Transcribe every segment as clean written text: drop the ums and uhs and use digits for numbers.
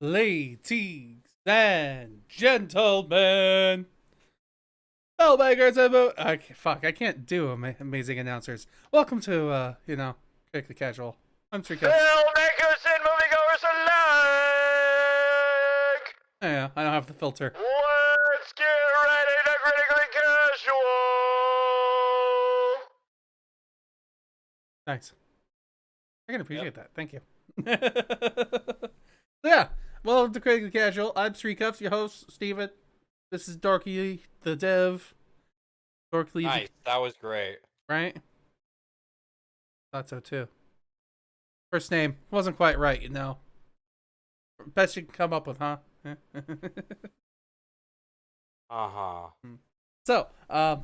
Ladies and gentlemen, spellbangers and I can't do amazing announcers. Welcome to Kick the Casual. I'm Srekcuf5. Filmmakers and moviegoers alike! Yeah, I don't have the filter. Let's get ready to critically casual! Nice. I can appreciate that. Thank you. So yeah, welcome to Critically Casual. I'm Srekcuf5, your host, Steven. This is Dorky the Dev. Dorky Nice, that was great. right? Thought so too. First name wasn't quite right, you know. Best you can come up with, huh? Uh-huh. So, I'm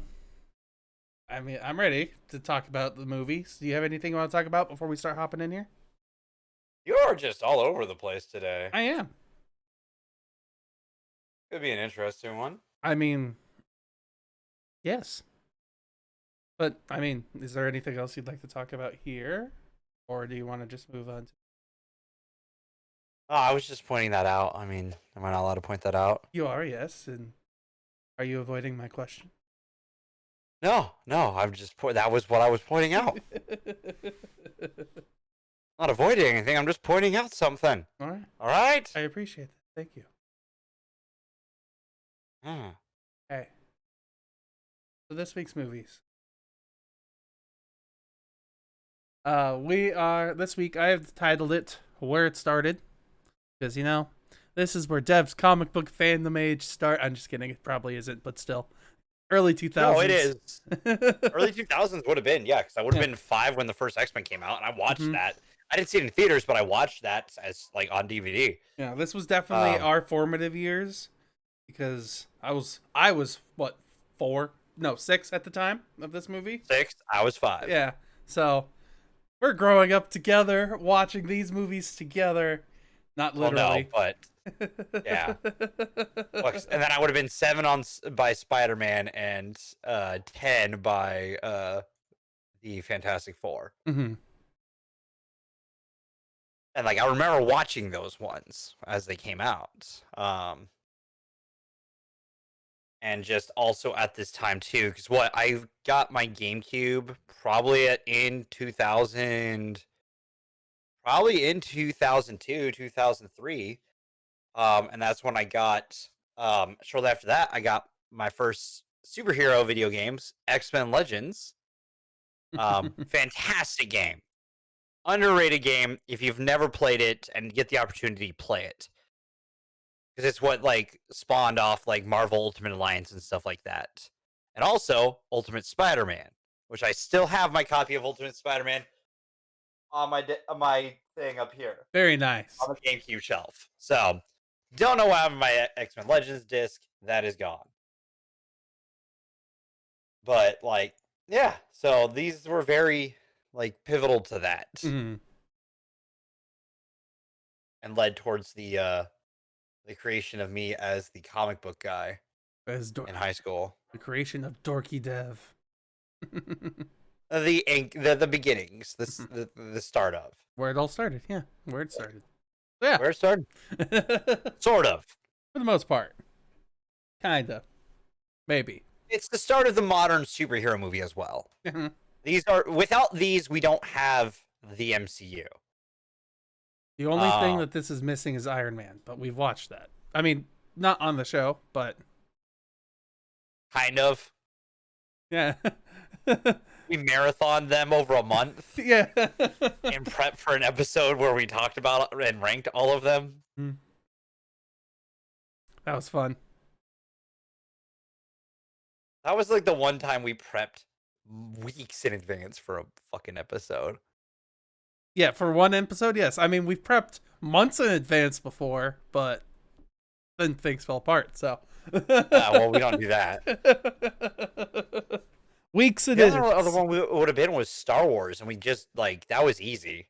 ready to talk about the movies. Do you have anything you want to talk about before we start hopping in here? You're just all over the place today. I am. Could be an interesting one. I mean, yes. But, is there anything else you'd like to talk about here? Or do you want to just move on? Oh, I was just pointing that out. I mean, am I not allowed to point that out? You are, yes. And are you avoiding my question? No, I'm just that was what I was pointing out. Not avoiding anything, I'm just pointing out something. All right. All right? I appreciate that. Thank you. Hey. So this week's movies. This week I have titled it Where It Started. Because, this is where Dev's comic book fandom age start. I'm just kidding. It probably isn't, but still. Early 2000s. No, it is. Early 2000s would have been, yeah, because I would have been 5 when the first X-Men came out, and I watched that. I didn't see it in theaters, but I watched that as, on DVD. Yeah, this was definitely our formative years, because I was what, 6 at the time of this movie? 6, I was 5. Yeah, so we're growing up together, watching these movies together. Not literally. Well, no, but yeah. Look, and then I would have been 7 by Spider-Man and 10 by the Fantastic Four. Mm-hmm. And I remember watching those ones as they came out. And just also at this time too, because I got my GameCube probably in 2000. Probably in 2002, 2003. And that's when I got, shortly after that, I got my first superhero video games, X-Men Legends. Fantastic game. Underrated game. If you've never played it and get the opportunity, play it. Because it's what, spawned off, Marvel Ultimate Alliance and stuff like that. And also, Ultimate Spider-Man, which I still have my copy of Ultimate Spider-Man on my thing up here. Very nice. On the GameCube shelf. So, don't know why I have my X-Men Legends disc. That is gone. But, yeah. So, these were very, pivotal to that. Mm-hmm. And led towards the creation of me as the comic book guy in high school. The creation of Dorkydev. The beginnings, the start of where it all started. Yeah, where it started. Yeah, where it started. Sort of, for the most part. Kinda, maybe. It's the start of the modern superhero movie as well. Without these, we don't have the MCU. The only thing that this is missing is Iron Man, but we've watched that. I mean, not on the show, but kind of. Yeah. We marathoned them over a month. Yeah. And prep for an episode where we talked about and ranked all of them. That was fun. That was the one time we prepped weeks in advance for a fucking episode. Yeah, for one episode, yes. We've prepped months in advance before, but then things fell apart, so. Well, we don't do that. Weeks in advance. The other one would have been was Star Wars, and we just, that was easy.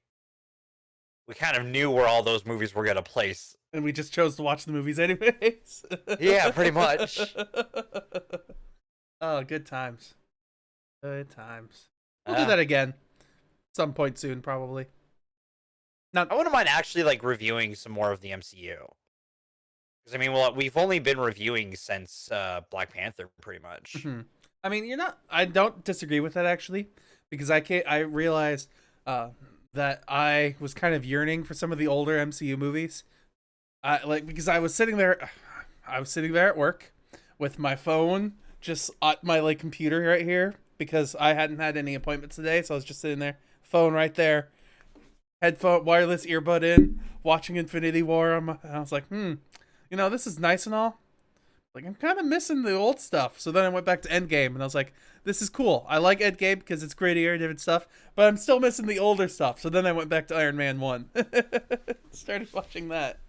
We kind of knew where all those movies were going to place. And we just chose to watch the movies anyways. Yeah, pretty much. Oh, good times. Good times. We'll do that again. Some point soon, probably. Not I wouldn't mind actually like reviewing some more of the MCU. Because I mean, well, we've only been reviewing since Black Panther, pretty much. mhm. I mean, you're not. I don't disagree with that actually, because I can't. I realized that I was kind of yearning for some of the older MCU movies. Because I was sitting there, I was sitting there at work with my phone just at my like computer right here because I hadn't had any appointments today, so I was just sitting there, phone right there, headphone, wireless earbud in, watching Infinity War. And I was like, this is nice and all. Like, I'm kind of missing the old stuff. So then I went back to Endgame, and I was like, this is cool. I like Endgame because it's grittier, different stuff, but I'm still missing the older stuff. So then I went back to Iron Man 1. Started watching that.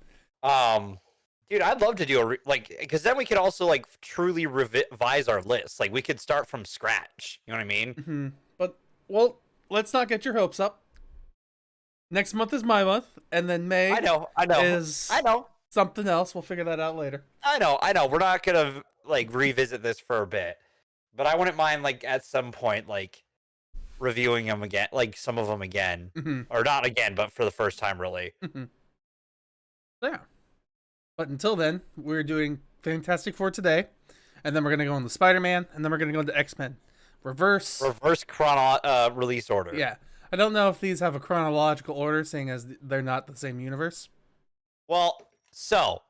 Dude, I'd love to do because then we could also like truly revise our list. Like we could start from scratch. You know what I mean? Mm-hmm. But, well, let's not get your hopes up. Next month is my month, and then May I know. is something else. We'll figure that out later. I know. We're not gonna like revisit this for a bit, but I wouldn't mind like at some point like reviewing them again, like some of them again, or not again, but for the first time, really. Yeah. But until then, we're doing Fantastic Four today, and then we're gonna go into Spider-Man, and then we're gonna go into X-Men. Reverse Release order. Yeah. I don't know if these have a chronological order, seeing as they're not the same universe. Well, so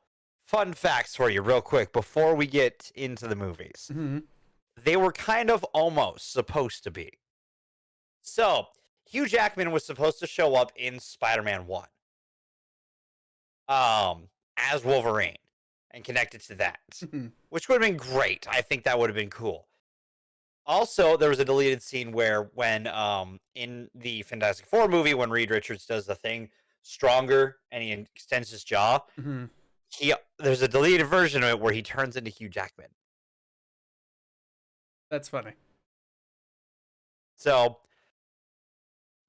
fun facts for you, real quick, before we get into the movies. They were kind of almost supposed to be. So Hugh Jackman was supposed to show up in Spider-Man 1. As Wolverine and connected to that, which would have been great. I think that would have been cool. Also, there was a deleted scene where when in the Fantastic Four movie, when Reed Richards does the thing stronger and he extends his jaw, there's a deleted version of it where he turns into Hugh Jackman. That's funny. So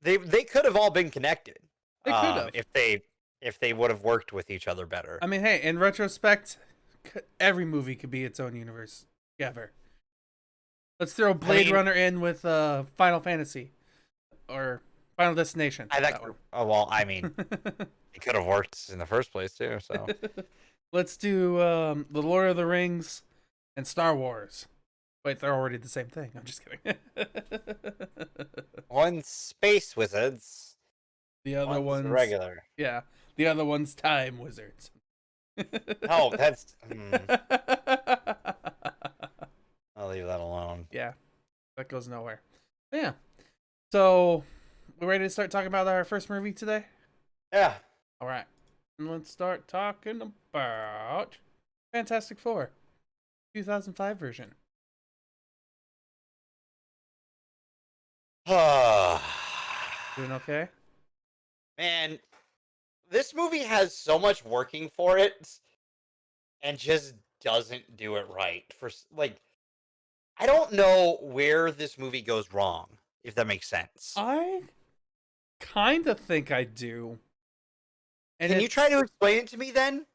they could have all been connected. They could have if they would have worked with each other better. I mean, hey, in retrospect, every movie could be its own universe. Ever. Let's throw Blade Runner in with Final Fantasy or Final Destination. I mean, it could have worked in the first place too. So let's do the Lord of the Rings and Star Wars. Wait, they're already the same thing. I'm just kidding. One's space wizards. The other one's regular. Yeah, the other one's time wizards. Oh, that's. I'll leave that alone. Yeah, that goes nowhere. Yeah. So, we ready to start talking about our first movie today? Yeah. All right. And let's start talking about Fantastic Four, 2005 version. Doing okay? Man, this movie has so much working for it and just doesn't do it right. I don't know where this movie goes wrong, if that makes sense. I kind of think I do. And can you try to explain it to me then?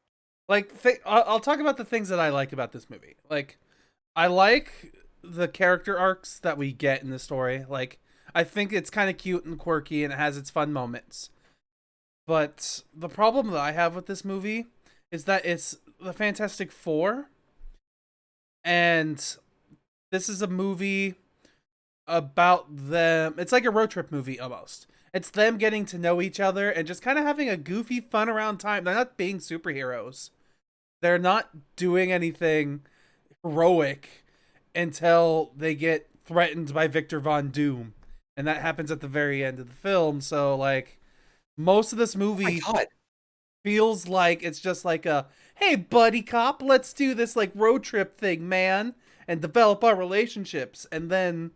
Like, I'll talk about the things that I like about this movie. Like, I like the character arcs that we get in the story. Like, I think it's kind of cute and quirky and it has its fun moments. But the problem that I have with this movie is that it's the Fantastic Four. And this is a movie about them. It's like a road trip movie almost. It's them getting to know each other and just kind of having a goofy, fun around time. They're not being superheroes. They're not doing anything heroic until they get threatened by Victor Von Doom. And that happens at the very end of the film. So, like, most of this movie feels like it's just like a, hey, buddy cop, let's do this, like, road trip thing, man, and develop our relationships. And then...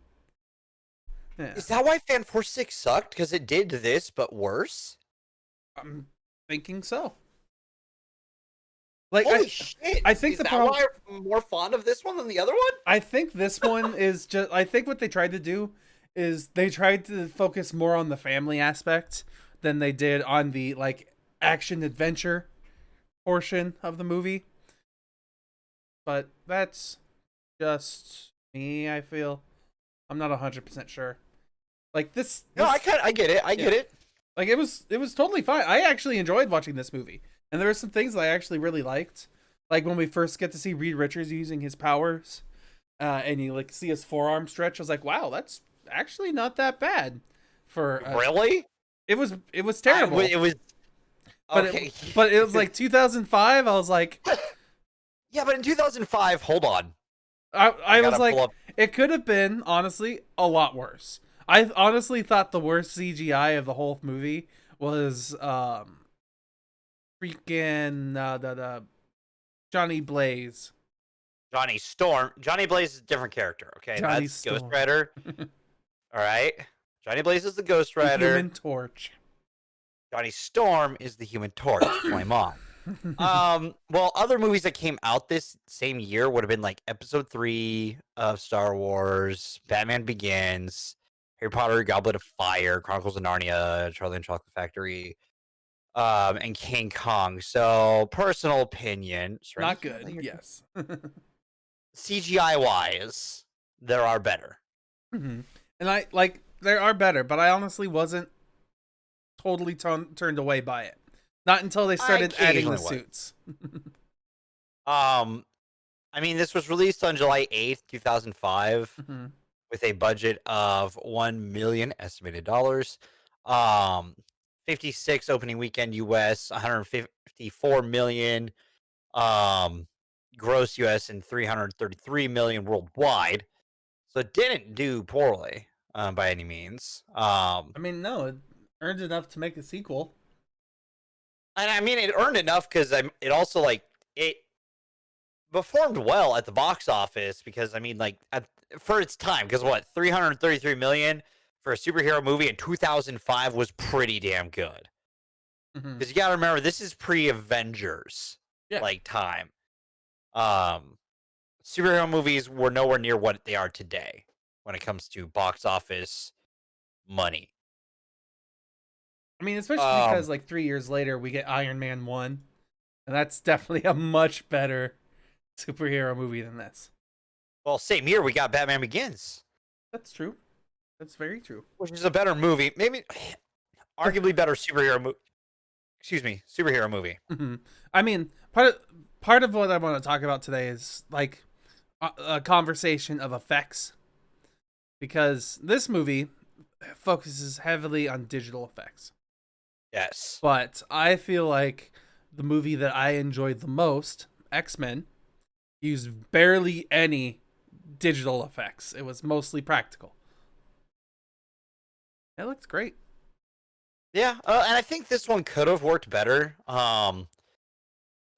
Yeah. Is that why Fan 46 sucked? Because it did this, but worse? I'm thinking so. Like, holy shit! I think is that why I'm more fond of this one than the other one? I think this one is just... I think what they tried to do is they tried to focus more on the family aspect than they did on the, like, action-adventure portion of the movie. But that's just me, I feel. I'm not 100% sure. Like, this... No, I get it. I get it. Like it was totally fine. I actually enjoyed watching this movie, and there were some things that I actually really liked. Like when we first get to see Reed Richards using his powers, and you like see his forearm stretch. I was like, wow, that's actually not that bad. For Really? it was terrible, It was but okay. it was like 2005. I was like, Yeah, but in 2005, hold on. I I was gotta pull like, up. it could have been honestly a lot worse. I honestly thought the worst CGI of the whole movie was freaking the Johnny Blaze. Johnny Storm. Johnny Blaze is a different character. Okay, Johnny that's Ghost Storm. Rider. All right. Johnny Blaze is the Ghost The Rider. Human Torch. Johnny Storm is the Human Torch. Flame on. Well, other movies that came out this same year would have been like Episode 3 of Star Wars, Batman Begins, Harry Potter, Goblet of Fire, Chronicles of Narnia, Charlie and the Chocolate Factory, and King Kong. So, personal opinion, Not good. Yes. CGI wise, there are better. And I like there are better, but I honestly wasn't totally turned away by it. Not until they started adding the suits. I mean, this was released on July 8th, 2005, with a budget of $1 million estimated dollars. 56 opening weekend US, 154 million gross US, and 333 million worldwide. So it didn't do poorly by any means. I mean, no, it earned enough to make a sequel. And I mean, it earned enough because it also like it performed well at the box office because I mean, like for its time, because what 333 million for a superhero movie in 2005 was pretty damn good. Because you got to remember, this is pre-Avengers like time. Superhero movies were nowhere near what they are today when it comes to box office money. I mean, especially because like 3 years later we get Iron Man 1, and that's definitely a much better superhero movie than this. Well, same year we got Batman Begins. That's true. That's very true. Which is a better movie, maybe arguably better superhero movie. Excuse me, superhero movie. I mean, part of what I want to talk about today is like a conversation of effects, because this movie focuses heavily on digital effects. Yes. But I feel like the movie that I enjoyed the most, X-Men, used barely any digital effects. It was mostly practical. It looked great. Yeah, and I think this one could have worked better.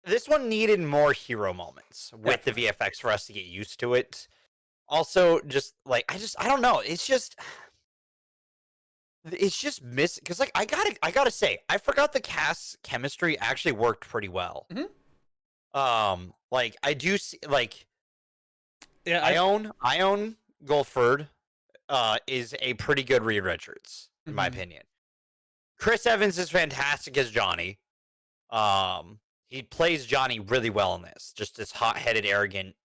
This one needed more hero moments with the VFX for us to get used to it. Also, just like I don't know. It's just missing because like I gotta say I forgot the cast's chemistry actually worked pretty well. Like I do see like I own Goldford is a pretty good Reed Richards in my opinion. Chris Evans is fantastic as Johnny. He plays Johnny really well in this. Just this hot-headed, arrogant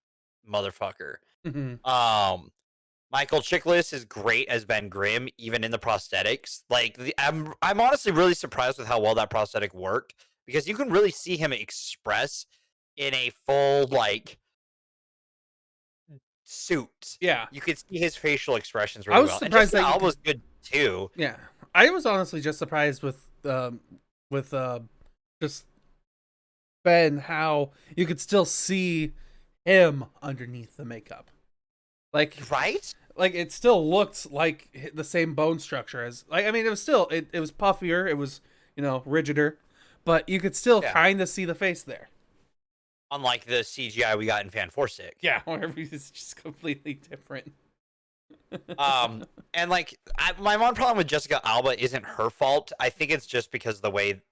motherfucker. Michael Chiklis is great as Ben Grimm, even in the prosthetics. Like, I'm honestly really surprised with how well that prosthetic worked because you can really see him express in a full like suit. Yeah, you could see his facial expressions really well. And Jessica Alba was good too. Yeah, I was honestly just surprised with just Ben how you could still see him underneath the makeup. Like right? Like it still looked like the same bone structure as like I mean it was still it was puffier, it was, you know, rigider, but you could still kind of see the face there. Unlike the CGI we got in Fan 4-Sick. Yeah, where it's just completely different. And like my one problem with Jessica Alba isn't her fault. I think it's just because the way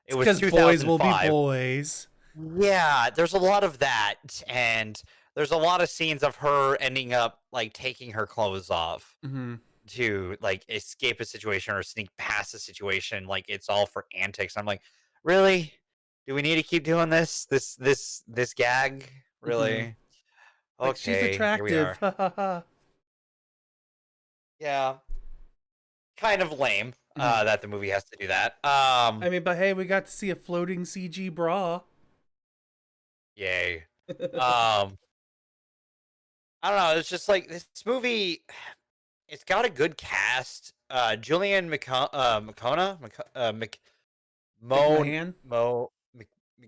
it was 2005. Boys will be boys. Yeah, there's a lot of that, and there's a lot of scenes of her ending up like taking her clothes off to like escape a situation or sneak past a situation. Like it's all for antics. I'm like, really? Do we need to keep doing this? This gag? Really? Okay, like, she's attractive. Yeah. Kind of lame. Mhm. that the movie has to do that. I mean, but hey, we got to see a floating CG bra. Yay. Um, I don't know. It's just like this movie. It's got a good cast. Julian McCona, Mo, McMahon. Mo,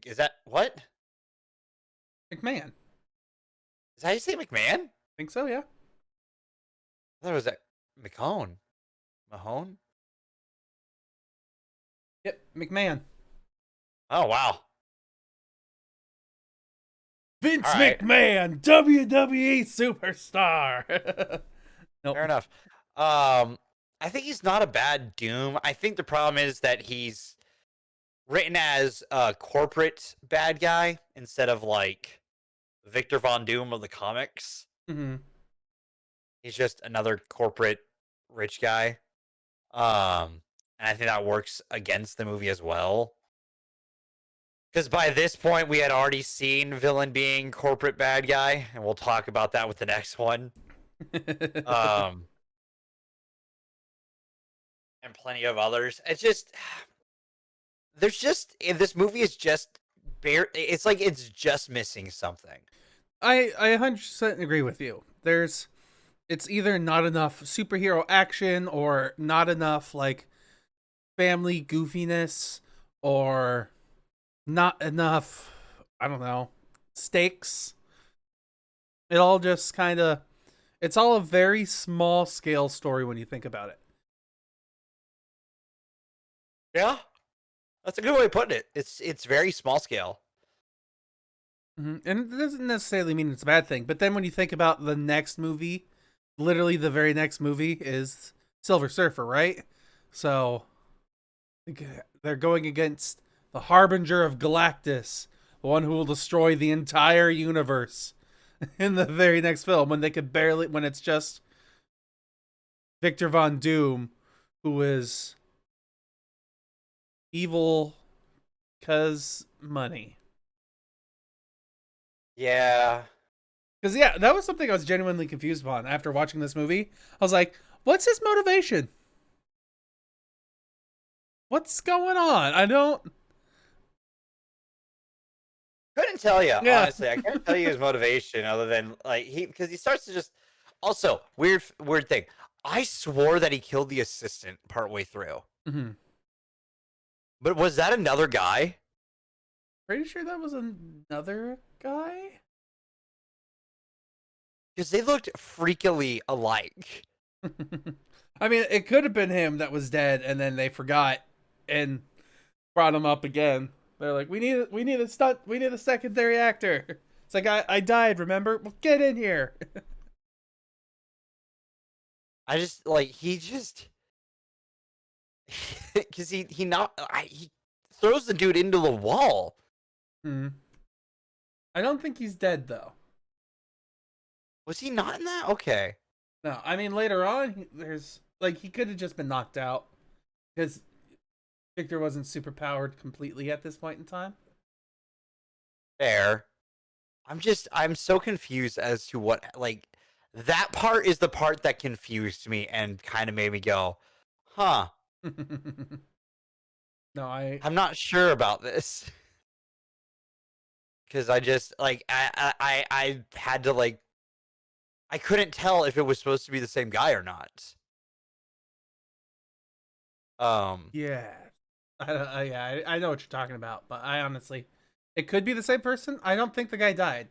is that what? McMahon. Is that how you say McMahon? Think so, yeah. I thought it was that McCone. Mahone? Yep, McMahon. Oh, wow. All Vince right. McMahon, WWE superstar. Nope. Fair enough. I think he's not a bad Doom. I think the problem is that he's written as a corporate bad guy instead of like Victor Von Doom of the comics. Mm-hmm. He's just another corporate rich guy. And I think that works against the movie as well. Because by this point, we had already seen villain being corporate bad guy, and we'll talk about that with the next one. Um, and plenty of others. It's just there's just this movie is just bare. It's like it's just missing something. I 100% agree with you. It's either not enough superhero action or not enough like family goofiness or not enough, I don't know, stakes. It all just kind of it's all a very small scale story when you think about it. Yeah, that's a good way of putting it. It's very small scale. And it doesn't necessarily mean it's a bad thing, but then when you think about the next movie, literally the very next movie is Silver Surfer, right? So they're going against the Harbinger of Galactus, the one who will destroy the entire universe in the very next film when it's just Victor Von Doom, who is evil cause money. Yeah, Because yeah, that was something I was genuinely confused upon after watching this movie. I was like, what's his motivation? What's going on? I don't. couldn't tell you Yeah. honestly. I can't tell you his motivation other than like because he starts to just. Also, weird thing. I swore that he killed the assistant partway through. Mm-hmm. But was that another guy? Pretty sure that was another guy. Because they looked freakily alike. I mean, it could have been him that was dead, and then they forgot and brought him up again. They're like, we need a secondary actor. It's like I died. Remember? Well, get in here. I just like he just because he throws the dude into the wall. Hmm. I don't think he's dead though. Was he not in that? Okay. No, I mean later on, there's like he could have just been knocked out because Victor wasn't super powered completely at this point in time. Fair. I'm so confused as to what like that part is the part that confused me and kind of made me go, huh. No, I'm not sure about this. Because I just like I had to like I couldn't tell if it was supposed to be the same guy or not. Um yeah, I know what you're talking about, but I honestly, it could be the same person. I don't think the guy died.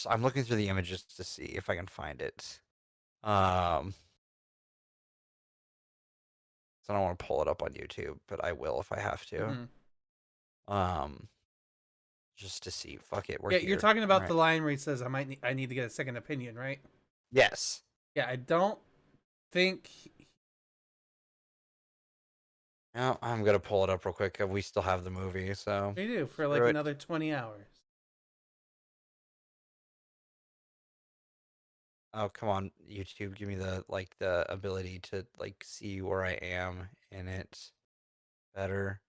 I'm looking through the images to see if I can find it. Um so I don't want to pull it up on YouTube, but I will if I have to. Mm-hmm. Um just to see. Fuck it, we're Yeah, you're here. talking All about right. the line where he says, I need to get a second opinion," right? Yes. Yeah, I don't think. Yeah, I'm gonna pull it up real quick. We still have the movie, so We do for like screw it. another 20 hours. Oh, come on, YouTube, give me the ability to like see where I am in it better.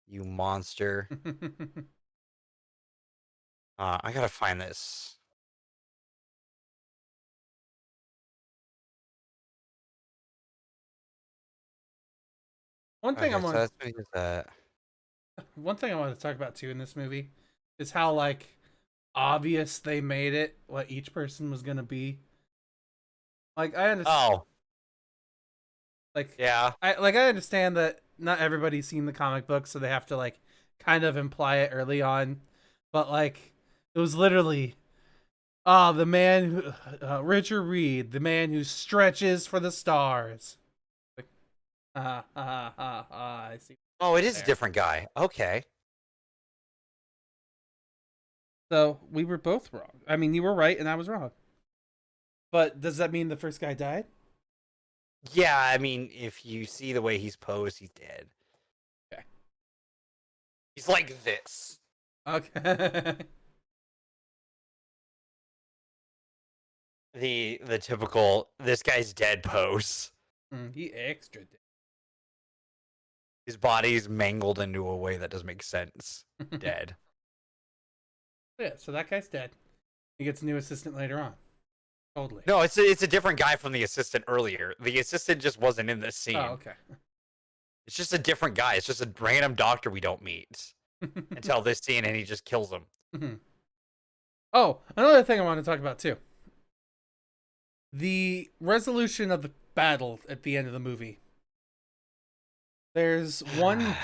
You monster. I gotta find this. One thing I Okay, so want that's what he does that. one thing I wanted to talk about too in this movie is how like obvious they made it what each person was gonna be. Like I understand, Oh, like yeah. I understand that not everybody's seen the comic book, so they have to like kind of imply it early on. But like it was literally the man who Richard Reed, the man who stretches for the stars. Like I see Oh, it is a there. different guy. Okay. So we were both wrong. I mean, you were right and I was wrong. But does that mean the first guy died? Yeah, I mean, if you see the way he's posed, he's dead. Okay. He's like this. Okay. The typical this guy's dead pose. He extra His body's mangled into a way that doesn't make sense. dead. Dead. Yeah, so that guy's dead. He gets a new assistant later on. Totally. No, it's a different guy from the assistant earlier. The assistant just wasn't in this scene. Oh, okay. It's just a different guy. It's just a random doctor we don't meet until this scene, and he just kills him. Oh, another thing I want to talk about too. The resolution of the battle at the end of the movie. There's one,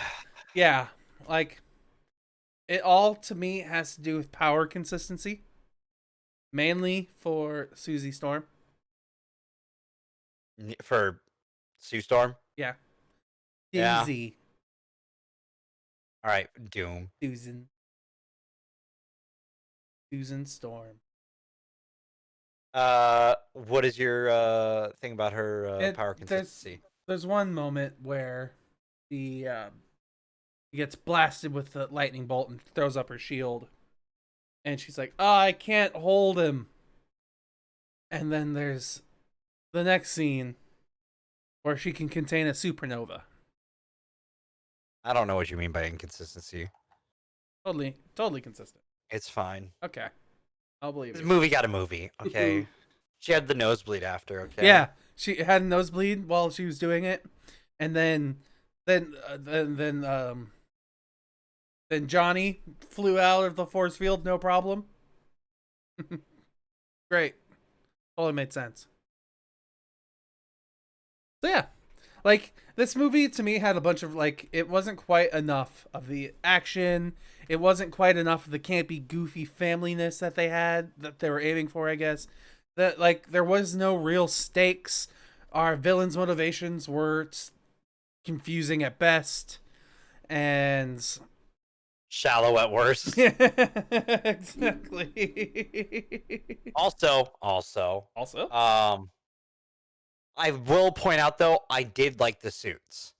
yeah, like it all to me has to do with power consistency, mainly for Susie Storm. For Sue Storm. Yeah, Yeah. Susie. All right, Doom. Susan Storm. What is your thing about her power consistency? There's one moment where he gets blasted with the lightning bolt and throws up her shield, and she's like, "Oh, I can't hold him." And then there's the next scene where she can contain a supernova. I don't know what you mean by inconsistency. Totally consistent. It's fine. Okay, I'll believe This you. movie got a movie. Okay. She had the nosebleed after. Okay. Yeah, she had a nosebleed while she was doing it, and then Johnny flew out of the force field, no problem. Great, totally made sense. So yeah, like this movie to me had a bunch of like it wasn't quite enough of the action. It wasn't quite enough of the campy, goofy familyness that they were aiming for. I guess that like there was no real stakes. Our villains' motivations were confusing at best, and Shallow at worst. exactly. Also, I will point out though, I did like the suits.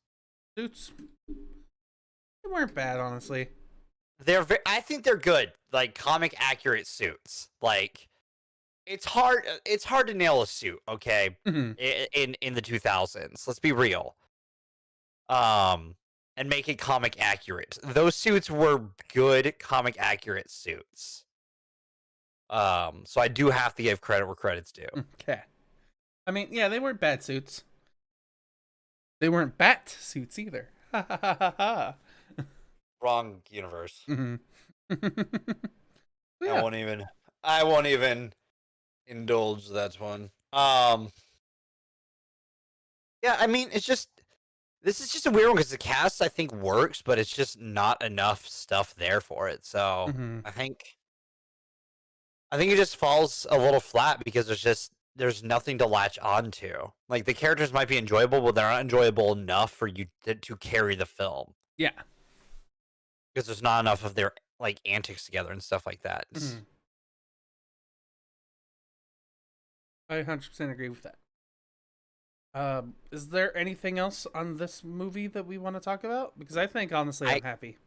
Suits, they weren't bad, honestly. I think they're good, like comic accurate suits. Like it's hard to nail a suit, okay? Mhm. In the 2000s. Let's be real. And make it comic accurate. Those suits were good comic accurate suits. So I do have to give credit where credit's due. Okay. I mean, yeah, they weren't bad suits. They weren't bat suits either. Ha ha ha ha ha. Wrong universe. Mhm. I won't even indulge that one. Yeah, I mean, this is just a weird one because the cast I think works, but it's just not enough stuff there for it. So Mhm. I think it just falls a little flat because there's nothing to latch onto. Like the characters might be enjoyable, but they're not enjoyable enough for you to carry the film Yeah. because there's not enough of their like antics together and stuff like that. Mhm. I 100% agree with that. Is there anything else on this movie that we want to talk about? Because I think honestly, I'm happy.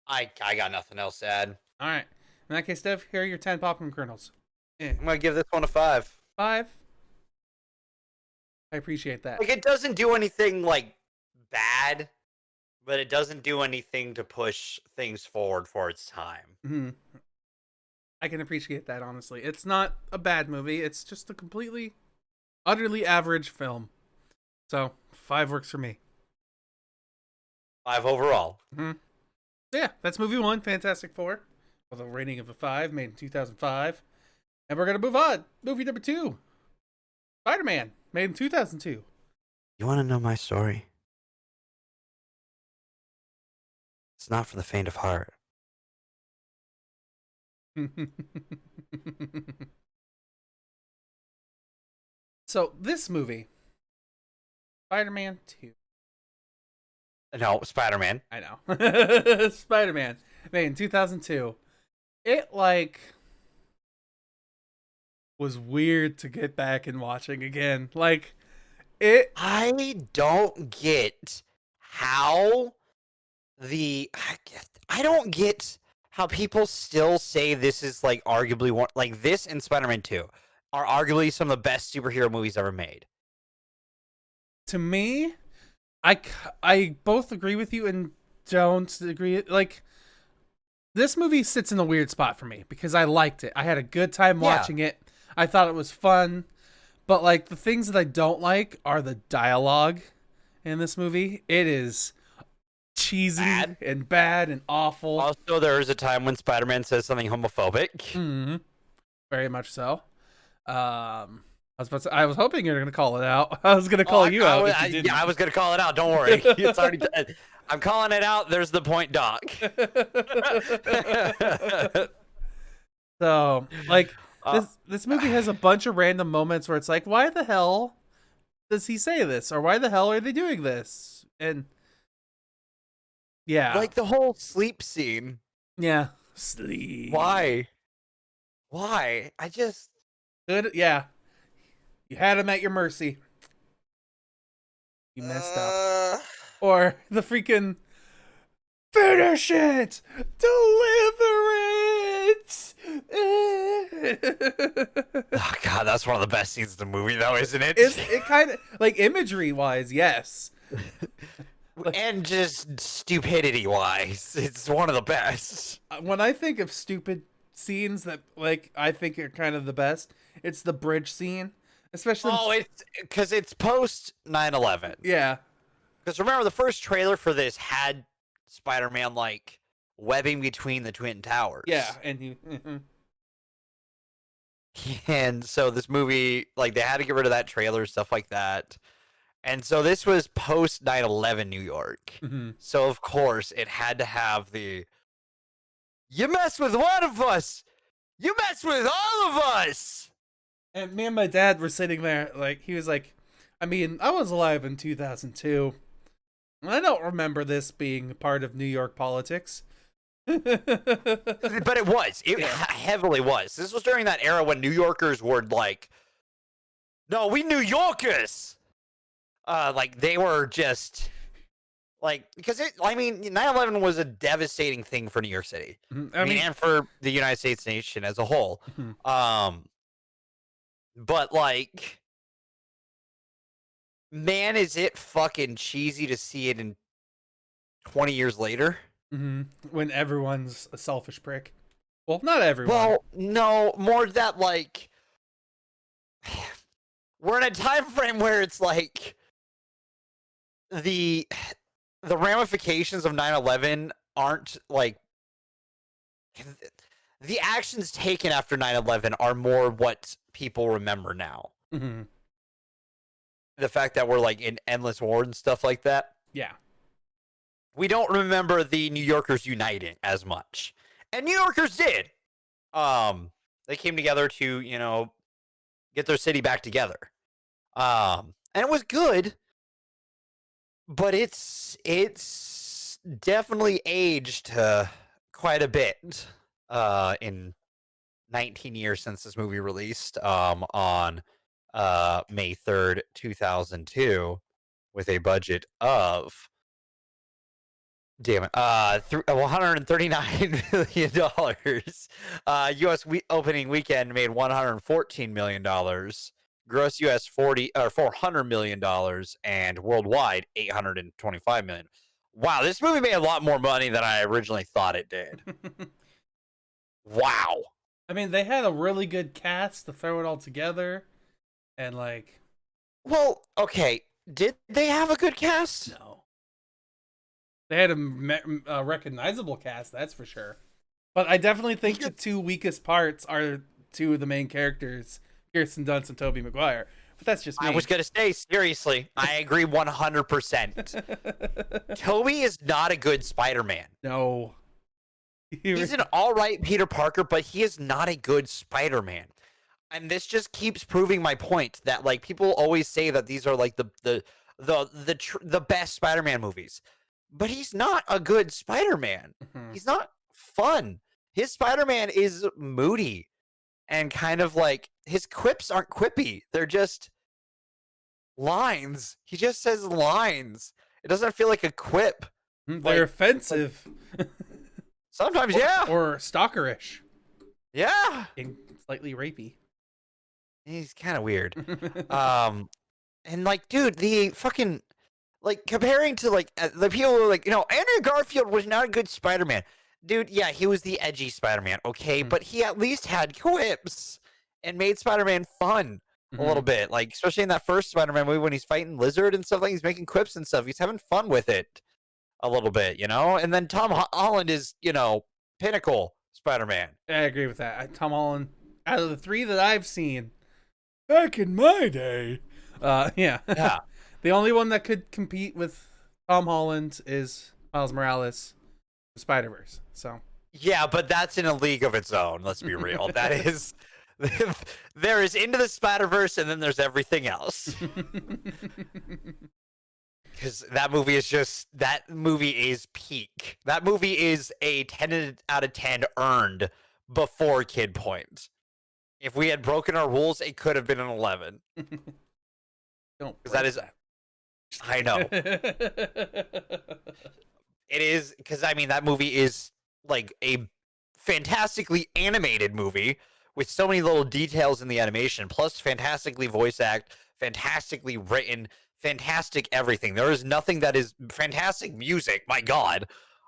I got nothing else to add. All right. In that case, Dev, here are your 10 popcorn kernels. I'm gonna give this one a 5. 5. I appreciate that. Like it doesn't do anything like bad, but it doesn't do anything to push things forward for its time. Mm-hmm. I can appreciate that, honestly. It's not a bad movie. It's just a completely, utterly average film. So, 5 works for me. 5 overall. Mm-hmm. Yeah, that's movie 1, Fantastic Four, with a rating of a 5, made in 2005. And we're gonna move on. Movie number 2, Spider-Man, made in 2002. You want to know my story? It's not for the faint of heart. So this movie, Spider-Man 2. No, Spider-Man. I know. Spider-Man, made in 2002. It, like, was weird to get back and watching again. Like, it... I don't get how I don't get how people still say this is, like, arguably one, like, this and Spider-Man 2 are arguably some of the best superhero movies ever made. To me, I both agree with you and don't agree. Like, this movie sits in a weird spot for me because I liked it. I had a good time watching it. I thought it was fun. But, like, the things that I don't like are the dialogue in this movie. It is cheesy and bad and awful. Also, there is a time when Spider-Man says something homophobic. Mm-hmm. Very much so. I was hoping you were going to call it out. I was going to call you out. I was going to call it out. Don't worry. It's already done. I'm calling it out. There's the point, Doc. So, like, this movie has a bunch of random moments where it's like, why the hell does he say this? Or why the hell are they doing this? And, yeah. Like the whole sleep scene. Yeah. Sleep. Why? I just... Good. Yeah. You had him at your mercy. You messed up. Or the freaking finish it, deliver it. Oh God, that's one of the best scenes in the movie, though, isn't it? It kind of, like, imagery wise, yes, and just stupidity wise, it's one of the best. When I think of stupid scenes that, like, I think are kind of the best, it's the bridge scene. Especially, it's because it's post 9/11. Yeah, because remember the first trailer for this had Spider-Man, like, webbing between the Twin Towers. Yeah, and and so this movie, like, they had to get rid of that trailer, stuff like that. And so this was post 9/11 New York. Mm-hmm. So of course it had to have the "you mess with one of us, you mess with all of us." And me and my dad were sitting there, like, he was like, I mean, I was alive in 2002. I don't remember this being part of New York politics. But it was. It heavily was. This was during that era when New Yorkers were like, no, we New Yorkers. Like, they were just, like, because 9/11 was a devastating thing for New York City. I mean, and for the United States nation as a whole. But, like, man, is it fucking cheesy to see it in 20 years later? Mm-hmm. When everyone's a selfish prick. Well, not everyone. Well, no, more that, like, we're in a time frame where it's like the ramifications of 9/11 aren't, like, the actions taken after 9/11 are more what people remember now. Mm-hmm. The fact that we're, like, in endless war and stuff like that. Yeah. We don't remember the New Yorkers uniting as much. And New Yorkers did. They came together to, you know, get their city back together. And it was good. But it's definitely aged quite a bit in 19 years since this movie released on May 3rd, 2002, with a budget of, damn it, $139 million. U.S. opening weekend made $114 million. Gross U.S. $400 million, and worldwide $825 million. Wow, this movie made a lot more money than I originally thought it did. Wow. I mean, they had a really good cast to throw it all together, and, like... Well, okay, did they have a good cast? No. They had a recognizable cast, that's for sure. But I definitely think the two weakest parts are two of the main characters, Kirsten Dunst and Tobey Maguire. But that's just me. I was gonna say, seriously, I agree 100%. Tobey is not a good Spider-Man. No. He's an all right Peter Parker, but he is not a good Spider-Man. And this just keeps proving my point that like people always say that these are like the best Spider-Man movies. But he's not a good Spider-Man. He's not fun. His Spider-Man is moody and kind of like his quips aren't quippy. They're just lines. He just says lines. It doesn't feel like a quip. They're offensive. Sometimes, yeah. Or stalkerish. Yeah. And slightly rapey. He's kind of weird. And like, dude, the fucking, like, comparing to, like, the people who are like, Andrew Garfield was not a good Spider-Man. Dude, yeah, he was the edgy Spider-Man, okay? But he at least had quips and made Spider-Man fun a little bit. Like, especially in that first Spider-Man movie when he's fighting Lizard and stuff, like, he's making quips and stuff. He's having fun with it a little bit, And then Tom Holland is, pinnacle Spider-Man. I agree with that. Tom Holland, out of the three that I've seen, back in my day, yeah. The only one that could compete with Tom Holland is Miles Morales, Spider-Verse. So yeah, but that's in a league of its own. Let's be real. That is, there is Into the Spider-Verse, and then there's everything else. Because that movie is peak. That movie is a 10 out of 10 earned before kid point. If we had broken our rules, it could have been an 11. Don't. Because that is. I know. It is, because I mean that movie is like a fantastically animated movie with so many little details in the animation, plus fantastically voice act, fantastically written, fantastic everything. There is nothing that is fantastic music. My God.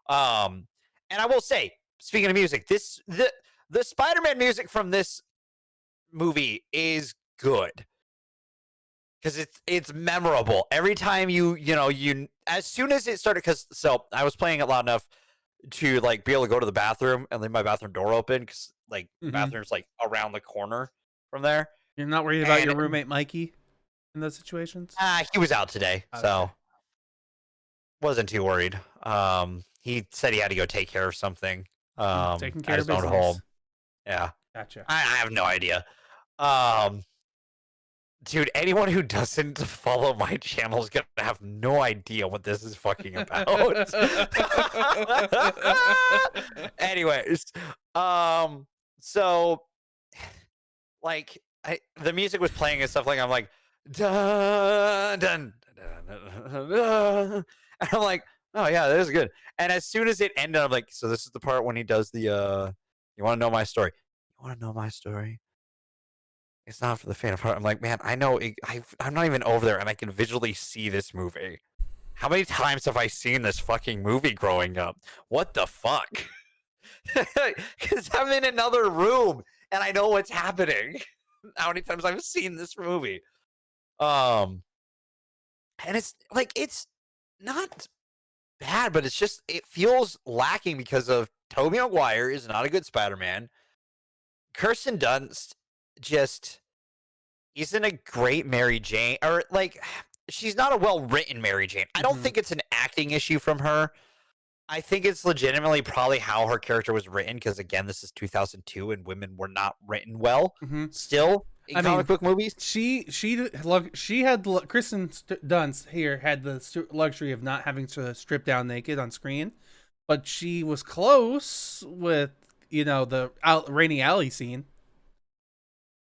And I will say, speaking of music, the Spider-Man music from this movie is good. Because it's memorable every time you as soon as it started. So I was playing it loud enough to like be able to go to the bathroom and leave my bathroom door open because like the bathroom's like around the corner from there. You're not worried about your roommate Mikey in those situations? He was out today, so wasn't too worried. He said he had to go take care of something. Taking care at of his own business. home. Yeah, Gotcha. I have no idea. Dude, anyone who doesn't follow my channel is gonna have no idea what this is fucking about. Anyways, so like the music was playing and stuff like I'm like dun dun dun, dun, dun, and I'm like, oh yeah, that is good. And as soon as it ended, I'm like, so this is the part when he does the you want to know my story? You want to know my story? It's not for the faint of heart. I'm like, man, I know. I'm not even over there, and I can visually see this movie. How many times have I seen this fucking movie growing up? What the fuck? Because I'm in another room, and I know what's happening. How many times I've seen this movie? And it's like, it's not bad, but it's just, it feels lacking because of Tobey Maguire is not a good Spider-Man. Kirsten Dunst just isn't a great Mary Jane, or like she's not a well-written Mary Jane. I don't think it's an acting issue from her. I think it's legitimately probably how her character was written, because again, this is 2002 and women were not written well still in comic book movies. She had Kristen Dunst here had the luxury of not having to strip down naked on screen, but she was close with the Rainy Alley scene.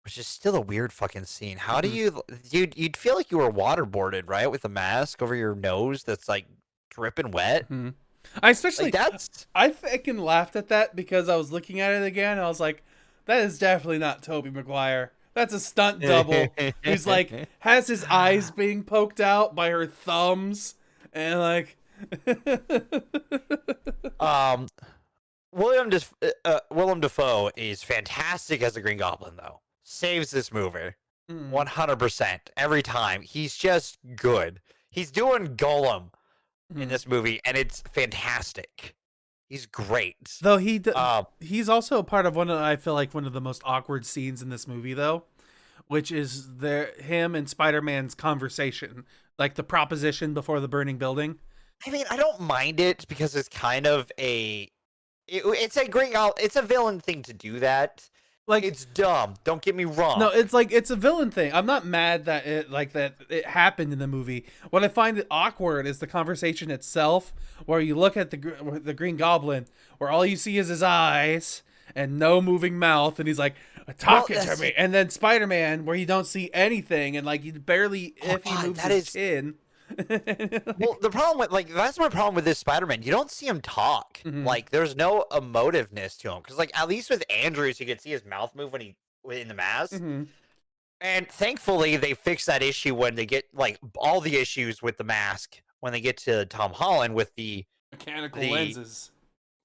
Which is still a weird fucking scene. How do you'd feel like you were waterboarded, right? With a mask over your nose that's like dripping wet. I especially, I fucking laughed at that because I was looking at it again. And I was like, that is definitely not Tobey Maguire. That's a stunt double. Who's like, has his eyes being poked out by her thumbs. And like, Willem Dafoe is fantastic as a Green Goblin, though. Saves this movie 100% every time. He's just good. He's doing Golem in this movie, and it's fantastic. He's great. Though he's also a part of I feel like one of the most awkward scenes in this movie, though, which is him and Spider-Man's conversation, like the proposition before the burning building. I mean, I don't mind it because it's kind of it's a villain thing to do that. Like, it's dumb. Don't get me wrong. No, it's like it's a villain thing. I'm not mad that it happened in the movie. What I find awkward is the conversation itself, where you look at the Green Goblin, where all you see is his eyes and no moving mouth, and he's like talking to me. And then Spider-Man, where you don't see anything, and like you barely if he moves his chin. Well, the problem with that's my problem with this Spider-Man. You don't see him talk. Like, there's no emotiveness to him, because like at least with Andrews, you can see his mouth move when in the mask. And thankfully, they fix that issue when they get like all the issues with the mask when they get to Tom Holland with the mechanical lenses,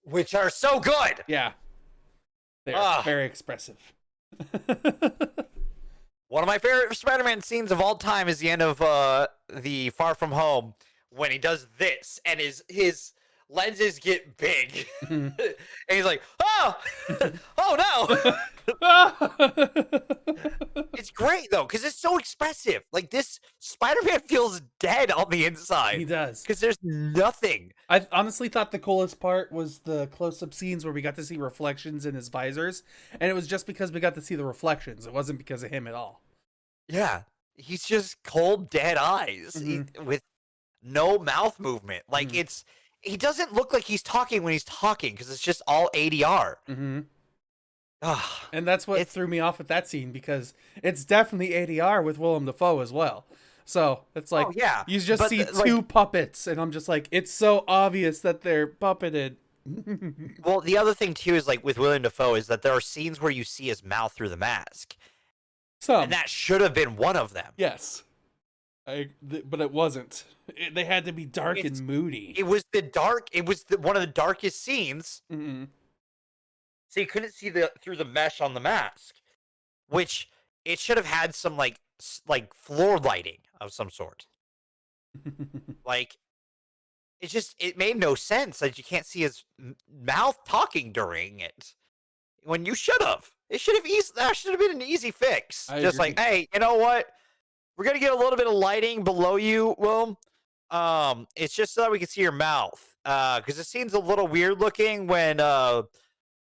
which are so good. Yeah, they are very expressive. One of my favorite Spider-Man scenes of all time is the end of the Far From Home, when he does this and his lenses get big. And he's like, oh, oh no. It's great, though, because it's so expressive. Like, this Spider-Man feels dead on the inside. He does. Because there's nothing. I honestly thought the coolest part was the close-up scenes where we got to see reflections in his visors. And it was just because we got to see the reflections. It wasn't because of him at all. Yeah. He's just cold, dead eyes with no mouth movement. Like, he doesn't look like he's talking when he's talking, because it's just all ADR. And that's what threw me off at that scene, because it's definitely ADR with Willem Dafoe as well. So it's like, you just see two puppets, and I'm just like, it's so obvious that they're puppeted. Well, the other thing too is, like, with Willem Dafoe, is that there are scenes where you see his mouth through the mask. And that should have been one of them. Yes. But it wasn't. They had to be dark and moody. It was one of the darkest scenes. So you couldn't see through the mesh on the mask, which it should have had some like floor lighting of some sort. Like, it made no sense that you can't see his mouth talking during it, when you should have. That should have been an easy fix. I agree. Like, hey, you know what? We're gonna get a little bit of lighting below you, Will. It's just so that we can see your mouth. Because it seems a little weird looking when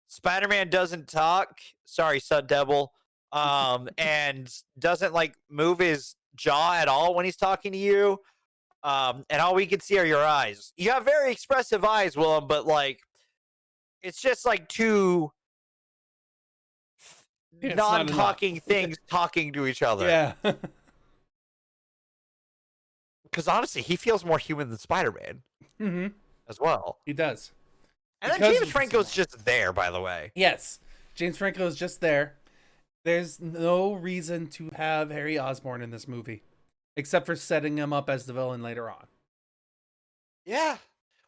Spider-Man doesn't talk. Sorry, Sun Devil. And doesn't like move his jaw at all when he's talking to you. And all we can see are your eyes. You have very expressive eyes, Willem, but like, it's just like two non-talking things talking to each other. Yeah. Because honestly, he feels more human than Spider-Man as well. He does. And then James Franco's just there, by the way. Yes. James Franco is just there. There's no reason to have Harry Osborn in this movie, except for setting him up as the villain later on. Yeah.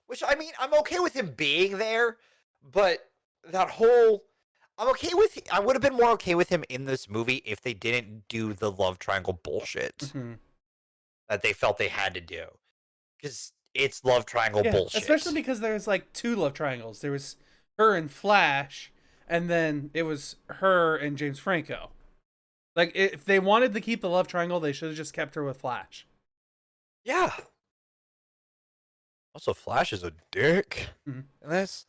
Which, I mean, I'm okay with him being there, but that whole... I would have been more okay with him in this movie if they didn't do the love triangle bullshit that they felt they had to do. Because it's love triangle bullshit. Especially because there's like two love triangles. There was her and Flash, and then it was her and James Franco. Like, if they wanted to keep the love triangle, they should have just kept her with Flash. Yeah. Also, Flash is a dick in this.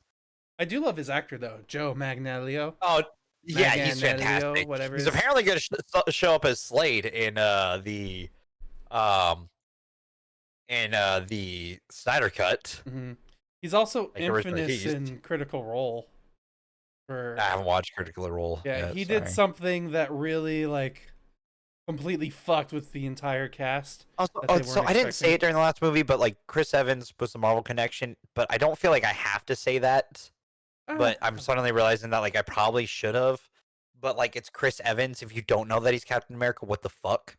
I do love his actor, though, Joe Manganiello. Oh, yeah, he's fantastic. Whatever. He's apparently going to show up as Slade in the Snyder Cut. He's also infamous in Critical Role. I haven't watched Critical Role. Yeah, he did something that really like completely fucked with the entire cast. So I didn't say it during the last movie, but like Chris Evans was the Marvel connection, but I don't feel like I have to say that. But I'm suddenly realizing that like I probably should have. But like, it's Chris Evans. If you don't know that he's Captain America, what the fuck?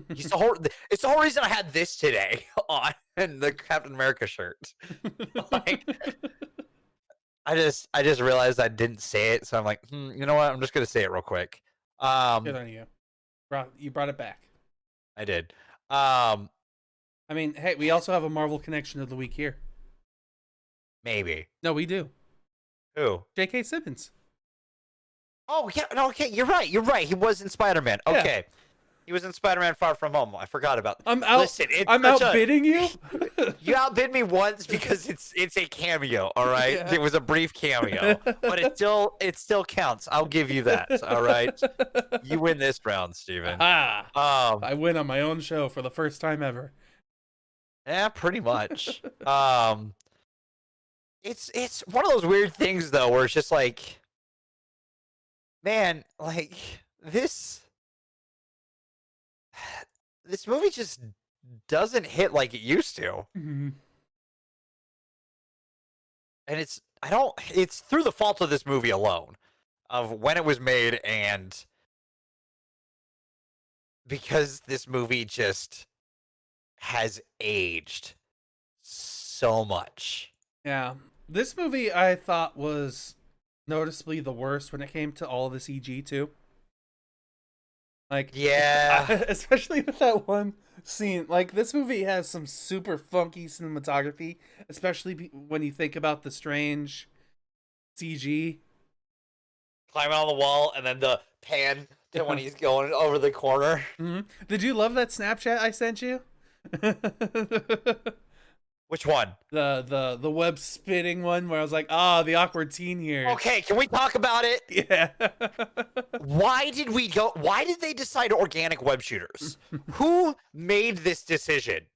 It's the whole reason I had this today on the Captain America shirt. Like, I just realized I didn't say it, so I'm like, you know what? I'm just gonna say it real quick. Good on you. You brought it back. I did. I mean, hey, we also have a Marvel connection of the week here. Maybe. No, we do. Who? J.K. Simmons. Oh, yeah. No, okay. You're right. You're right. He was in Spider-Man. Yeah. Okay. He was in Spider-Man Far From Home. I forgot about that. I'm out. Listen, I'm outbidding you. You outbid me once because it's a cameo, all right? Yeah. It was a brief cameo, but it still counts. I'll give you that, all right? You win this round, Steven. I win on my own show for the first time ever. Yeah, pretty much. It's one of those weird things though, where it's just like, man, like this movie just doesn't hit like it used to. Mm-hmm. And it's through the fault of this movie alone, of when it was made, and because this movie just has aged so much. Yeah. This movie I thought was noticeably the worst when it came to all the CG too. Like, yeah, especially with that one scene. Like, this movie has some super funky cinematography, especially when you think about the strange CG. climbing on the wall and then the pan to when he's going over the corner. Mm-hmm. Did you love that Snapchat I sent you? Which one? The web spinning one where I was like, the awkward teen here. Okay, can we talk about it? Yeah. Why did they decide organic web shooters? Who made this decision?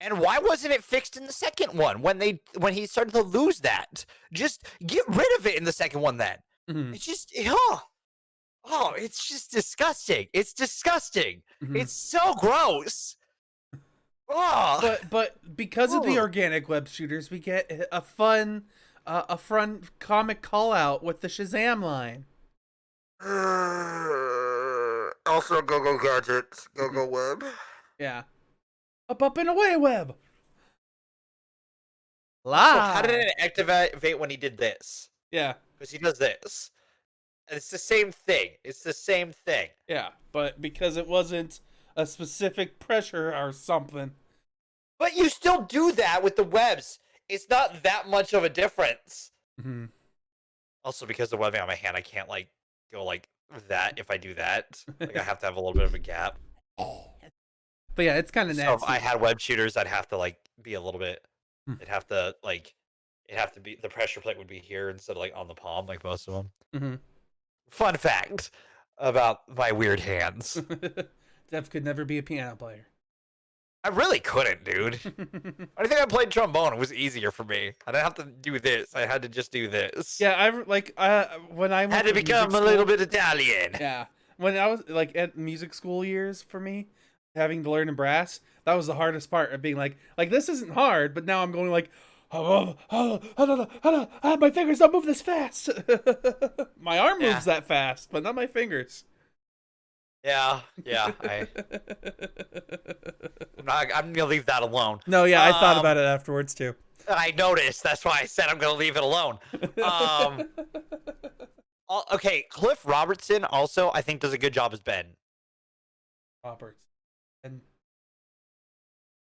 And why wasn't it fixed in the second one when he started to lose that? Just get rid of it in the second one then. Mm-hmm. It's just it's just disgusting. It's disgusting. Mm-hmm. It's so gross. Oh. But because of the organic web shooters, we get a fun comic call out with the Shazam line. Also, go gadgets, go web. Yeah. Up and away, web. So how did it activate when he did this? Yeah. Because he does this. And it's the same thing. It's the same thing. Yeah, but because it wasn't a specific pressure or something. But you still do that with the webs. It's not that much of a difference. Mm-hmm. Also, because the webbing on my hand, I can't go like that if I do that. Like, I have to have a little bit of a gap. But yeah, it's kind of nasty. So if I had web shooters, I'd have to be a little bit. It'd have to be, the pressure plate would be here instead of on the palm like most of them. Mm-hmm. Fun fact about my weird hands. Dev could never be a piano player. I really couldn't, dude. I think I played trombone. It was easier for me. I didn't have to do this. I had to just do this. Yeah, when I went had to become a little bit Italian. Yeah, when I was at music school years, for me, having to learn in brass, that was the hardest part of being like this isn't hard, but now I'm going my fingers don't move this fast. My arm moves that fast, but not my fingers. Yeah. I'm gonna leave that alone. No, yeah, I thought about it afterwards too. I noticed. That's why I said I'm gonna leave it alone. Okay, Cliff Robertson also, I think, does a good job as Ben. Roberts, and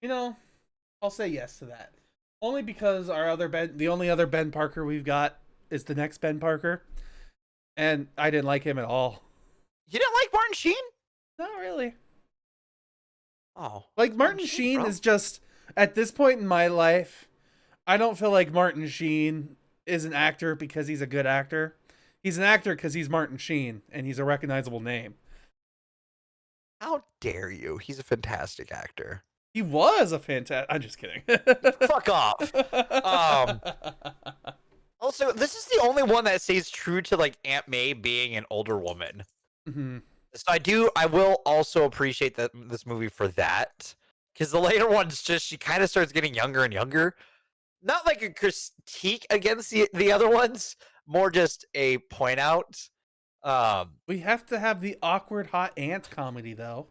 I'll say yes to that. Only because the only other Ben Parker we've got is the next Ben Parker, and I didn't like him at all. You didn't like Martin Sheen? Not really. Oh. Martin Sheen is just, at this point in my life, I don't feel like Martin Sheen is an actor because he's a good actor. He's an actor because he's Martin Sheen, and he's a recognizable name. How dare you? He's a fantastic actor. He was a fantastic... I'm just kidding. Fuck off. Also, this is the only one that stays true to Aunt May being an older woman. Mm-hmm. So I will also appreciate this movie for that, because the later ones she kind of starts getting younger and younger. Not like a critique against the other ones, more just a point out. We have to have the awkward hot aunt comedy though.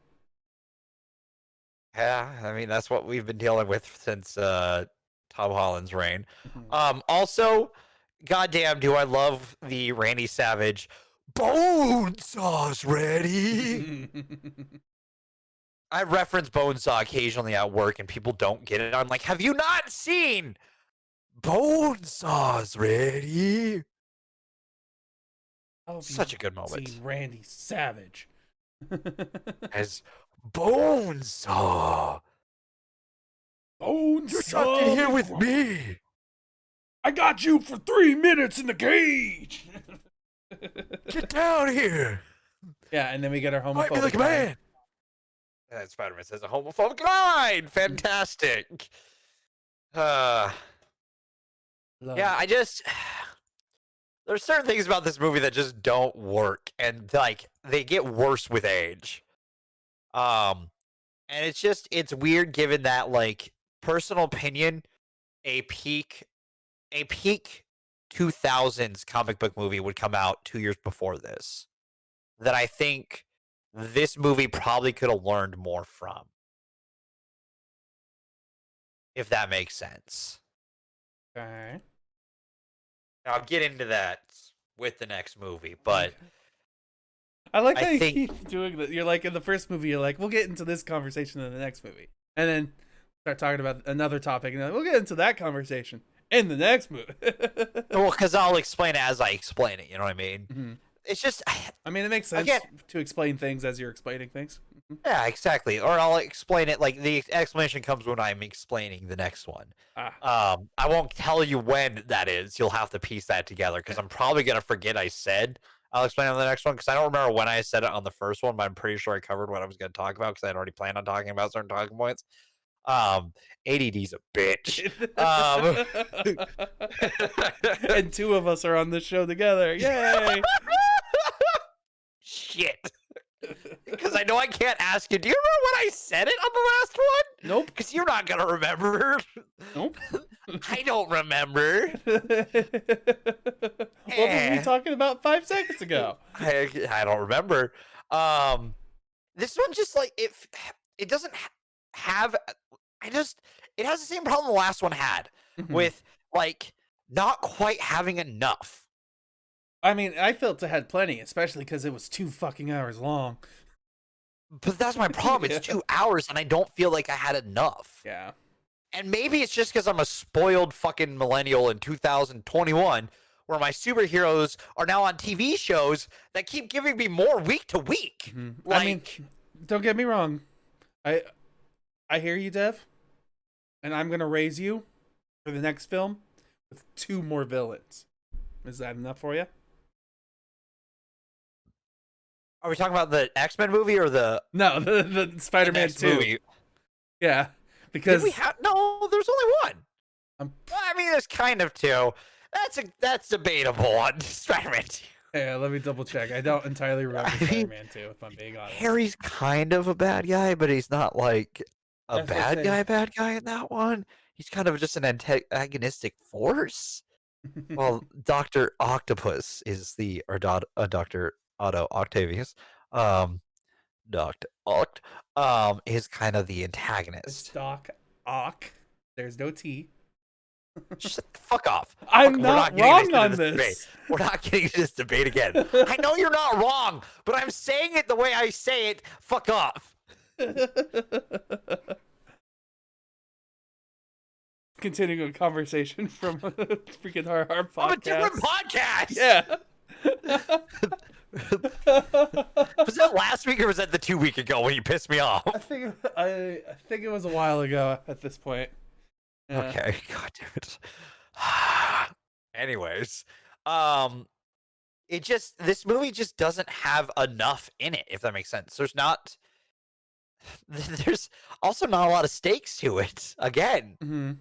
Yeah, I mean that's what we've been dealing with since Tom Holland's reign. Mm-hmm. Also, goddamn, do I love the Randy Savage bone sauce ready? I reference Bonesaw occasionally at work, and people don't get it. I'm like, have you not seen Bonesaw's ready? Such a good moment. Seen Randy Savage. As Bonesaw. Bonesaw, You're stuck in here with me. I got you for 3 minutes in the cage. Get down here. Yeah, and then we get our homophobic. Fight me like a man. And Spider-Man says a homophobic line. Fantastic. Yeah, I just there's certain things about this movie that just don't work, and like they get worse with age. And it's weird given that, like, personal opinion, a peak 2000s comic book movie would come out 2 years before this, that I think this movie probably could have learned more from, if that makes sense. Okay. I'll get into that with the next movie, but I like how you keep doing that. You're like, in the first movie, you're like, we'll get into this conversation in the next movie, and then start talking about another topic, and then we'll get into that conversation in the next movie. Well, because I'll explain it as I explain it. You know what I mean? Mm-hmm. It's just, I mean, it makes sense to explain things as you're explaining things. Yeah, exactly. Or I'll explain it, like, the explanation comes when I'm explaining the next one. I won't tell you when that is. You'll have to piece that together, because I'm probably going to forget I said I'll explain it on the next one, because I don't remember when I said it on the first one, but I'm pretty sure I covered what I was going to talk about, because I'd already planned on talking about certain talking points. ADD's a bitch. And two of us are on this show together. Yay! Shit. Because I know I can't ask you. Do you remember when I said it on the last one? Nope. Because you're not gonna remember. Nope. I don't remember. What were we talking about 5 seconds ago? I don't remember. This one just, like, it doesn't have. It has the same problem the last one had with, like, not quite having enough. I mean, I felt it had plenty, especially because it was 2 fucking hours long. But that's my problem. It's 2 hours, and I don't feel like I had enough. Yeah. And maybe it's just because I'm a spoiled fucking millennial in 2021, where my superheroes are now on TV shows that keep giving me more week to week. Mm-hmm. Like, I mean, don't get me wrong. I hear you, Dev. And I'm going to raise you for the next film with 2 more villains. Is that enough for you? Are we talking about the X-Men movie or the... No, the Spider-Man 2. Movie? Yeah, because... No, there's only one. I mean, there's kind of 2. That's debatable on Spider-Man 2. Yeah, let me double check. I don't entirely remember Spider-Man 2, if I'm being honest. Harry's kind of a bad guy, but he's not, like, a bad guy in that one. He's kind of just an antagonistic force. Well, Dr. Octopus is Dr. Otto Octavius, Dr. Oct, is kind of the antagonist. It's Doc Ock. There's no T. Shut the fuck off. I'm not wrong on this. Debate. We're not getting into this debate again. I know you're not wrong, but I'm saying it the way I say it. Fuck off. Continuing a conversation from a freaking our podcast. From a different podcast. Yeah. Was that last week or was that the 2 week ago when you pissed me off? I think it was a while ago at this point. Yeah. Okay, god damn it. Anyways, this movie just doesn't have enough in it, if that makes sense. There's also not a lot of stakes to it. Again. Mm-hmm.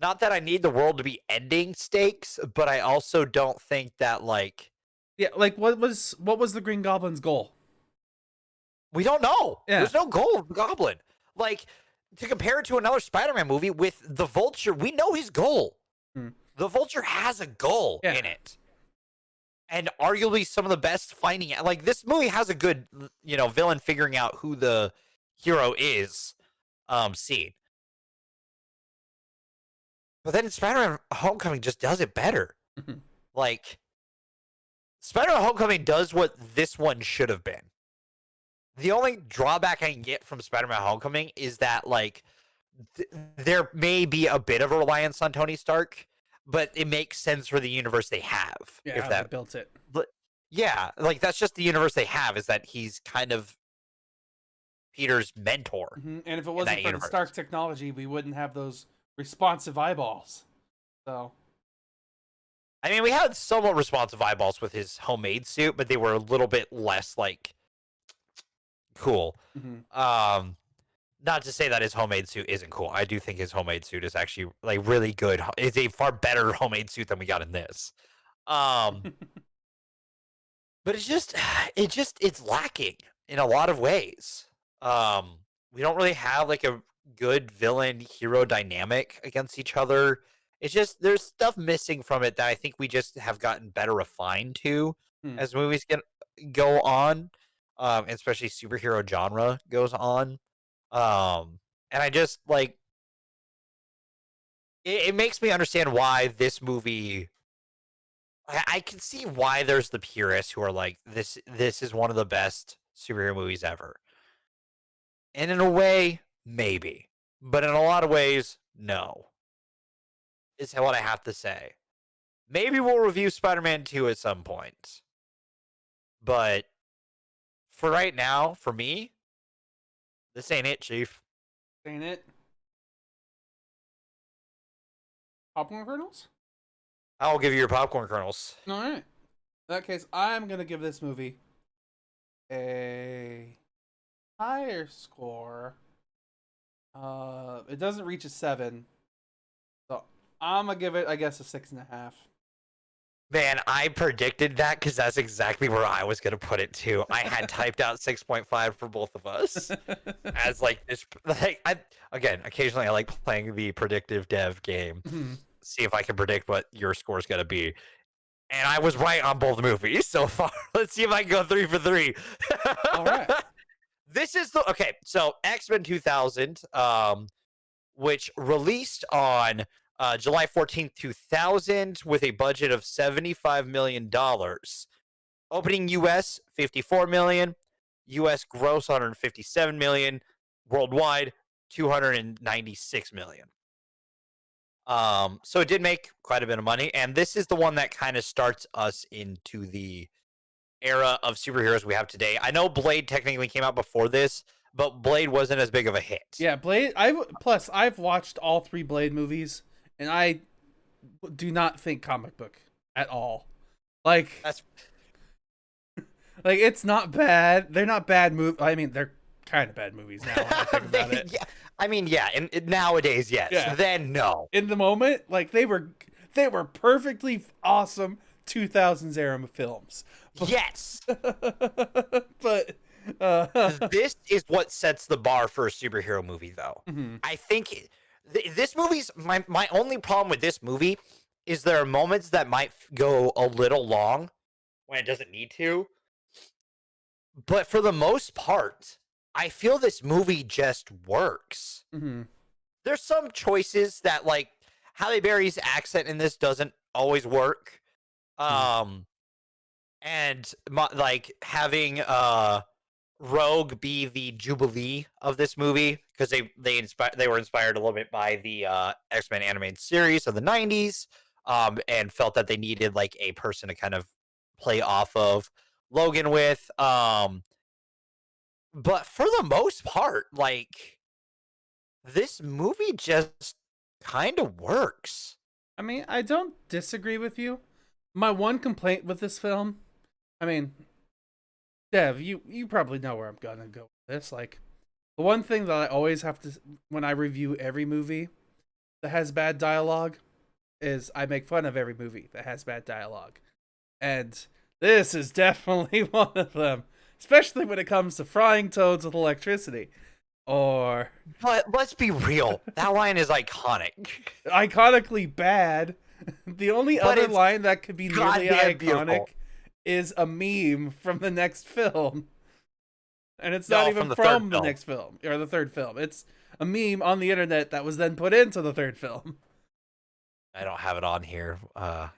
Not that I need the world to be ending stakes, but I also don't think that, like... Yeah, like, what was the Green Goblin's goal? We don't know. Yeah. There's no goal of the Goblin. Like, to compare it to another Spider-Man movie with the Vulture, we know his goal. The Vulture has a goal in it. And arguably some of the best finding... Like, this movie has a good, villain figuring out who the hero is scene. But then Spider-Man Homecoming just does it better. Like, Spider-Man Homecoming does what this one should have been. The only drawback I can get from Spider-Man Homecoming is that, like, there may be a bit of a reliance on Tony Stark, but it makes sense for the universe they have. Yeah, If how they that, built it. but yeah, like that's just the universe they have, is that he's kind of Peter's mentor And if it in that wasn't for the universe. Stark technology, we wouldn't have those responsive eyeballs. So, I mean, we had somewhat responsive eyeballs with his homemade suit, but they were a little bit less like cool. Um, not to say that his homemade suit isn't cool. I do think his homemade suit is actually like really good. It's a far better homemade suit than we got in this. Um, but it's lacking in a lot of ways. Um, we don't really have like a good villain hero dynamic against each other. It's just there's stuff missing from it that I think we just have gotten better refined to as movies go on, especially superhero genre goes on. And I just like it makes me understand why this movie. I can see why there's the purists who are like, this is one of the best superhero movies ever. And in a way, maybe. But in a lot of ways, no. Is what I have to say. Maybe we'll review Spider-Man 2 at some point. But for right now, for me, this ain't it, Chief. ain't it? Popcorn kernels? I'll give you your popcorn kernels. All right. In that case, I'm gonna give this movie a higher score. It doesn't reach a 7, so I'm gonna give it, I guess, a 6.5. Man, I predicted that because that's exactly where I was going to put it too. I had typed out 6.5 for both of us as like this. Like, occasionally I like playing the predictive dev game, see if I can predict what your score is going to be. And I was right on both movies so far. Let's see if I can go 3 for 3. All right. This is so X-Men 2000, which released on July 14th, 2000, with a budget of $75 million. Opening US, $54 million. US gross, $157 million. Worldwide, $296 million. So it did make quite a bit of money. And this is the one that kind of starts us into the era of superheroes we have today. I know Blade technically came out before this, but Blade wasn't as big of a hit. Yeah, Blade. I've watched all 3 Blade movies, and I do not think comic book at all. Like, That's like it's not bad. They're not bad movies. I mean, they're kind of bad movies now. When I think about it. Yeah. I mean, yeah, and nowadays, yes. Yeah. Then no. In the moment, like they were perfectly awesome 2000s era films. Yes. But this is what sets the bar for a superhero movie, though. I think this movie's my only problem with this movie is there are moments that might go a little long when it doesn't need to. But for the most part, I feel this movie just works. There's some choices that, like, Halle Berry's accent in this doesn't always work. And like having Rogue be the Jubilee of this movie, because they were inspired a little bit by the X-Men animated series of the 90s, and felt that they needed like a person to kind of play off of Logan with. But for the most part, like, this movie just kind of works. I mean, I don't disagree with you. My one complaint with this film, I mean, Dev, you probably know where I'm gonna go with this. Like, the one thing that I always have to, when I review every movie that has bad dialogue, is I make fun of every movie that has bad dialogue. And this is definitely one of them. Especially when it comes to frying toads with electricity. Or... But let's be real. That line is iconic. Iconically bad. The only other line that could be nearly iconic beautiful. Is a meme from the next film. And it's not even from the next film. Or the third film. It's a meme on the internet that was then put into the third film. I don't have it on here.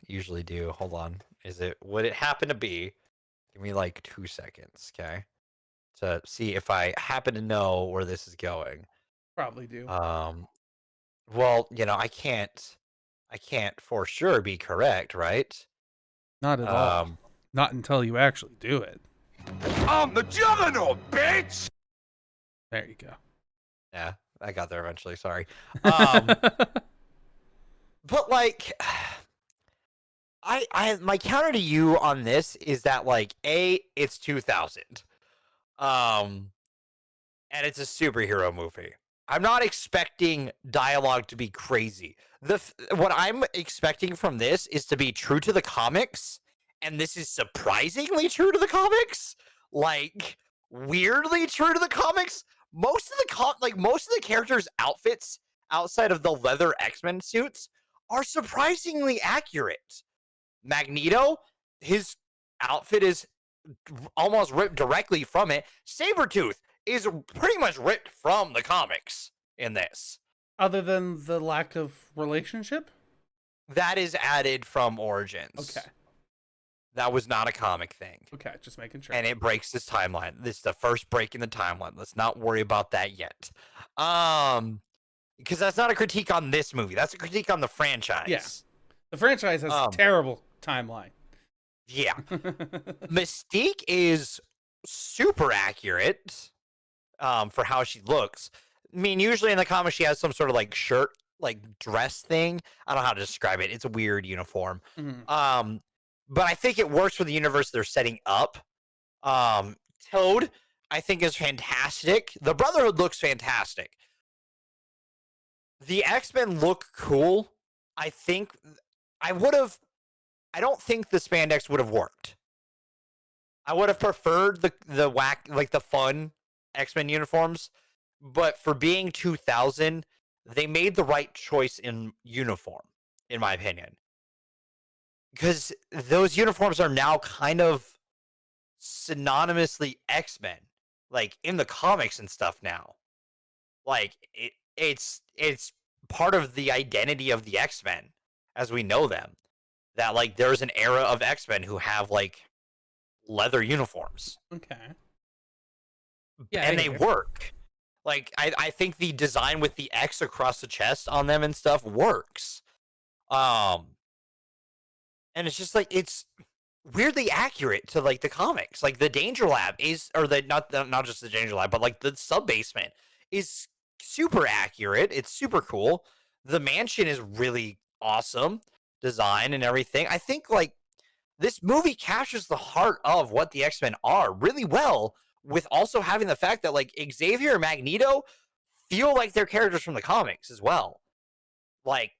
Usually do. Hold on. Would it happen to be? Give me like 2 seconds, okay? to see if I happen to know where this is going. Probably do. Um, well, I can't for sure be correct, right? Not at all. Um, Not until you actually do it. I'm the juggernaut, bitch! There you go. yeah, I got there eventually. Sorry. Um, but like, my counter to you on this is that like, it's 2000. Um, and it's a superhero movie. I'm not expecting dialogue to be crazy. What I'm expecting from this is to be true to the comics, and this is surprisingly true to the comics. Like weirdly true to the comics. Most of the characters' outfits outside of the leather X-Men suits are surprisingly accurate. Magneto, his outfit is almost ripped directly from it. Sabretooth is pretty much ripped from the comics in this. Other than the lack of relationship? That is added from Origins. Okay. That was not a comic thing. Okay, just making sure. And it breaks this timeline. This is the first break in the timeline. Let's not worry about that yet. Because that's not a critique on this movie. That's a critique on the franchise. Yeah. The franchise has a terrible timeline. Yeah. Mystique is super accurate for how she looks. I mean, usually in the comics, she has some sort of like shirt, like dress thing. I don't know how to describe it. It's a weird uniform. Mm-hmm. But I think it works for the universe they're setting up. Toad, I think, is fantastic. The Brotherhood looks fantastic. The X-Men look cool. I don't think the spandex would have worked. I would have preferred the whack, like the fun X-Men uniforms, but for being 2000, they made the right choice in uniform, in my opinion. Because those uniforms are now kind of synonymously X-Men, like in the comics and stuff now. Like it's part of the identity of the X-Men as we know them. That like there's an era of X-Men who have like leather uniforms. Okay. Yeah, and they work. Like I think the design with the X across the chest on them and stuff works. And it's just like it's weirdly accurate to like the comics. Like the Danger Lab is, or the not just the Danger Lab, but like the sub basement is super accurate. It's super cool. The mansion is really awesome design and everything. I think like this movie captures the heart of what the X-Men are really well, with also having the fact that like Xavier and Magneto feel like they're characters from the comics as well. Like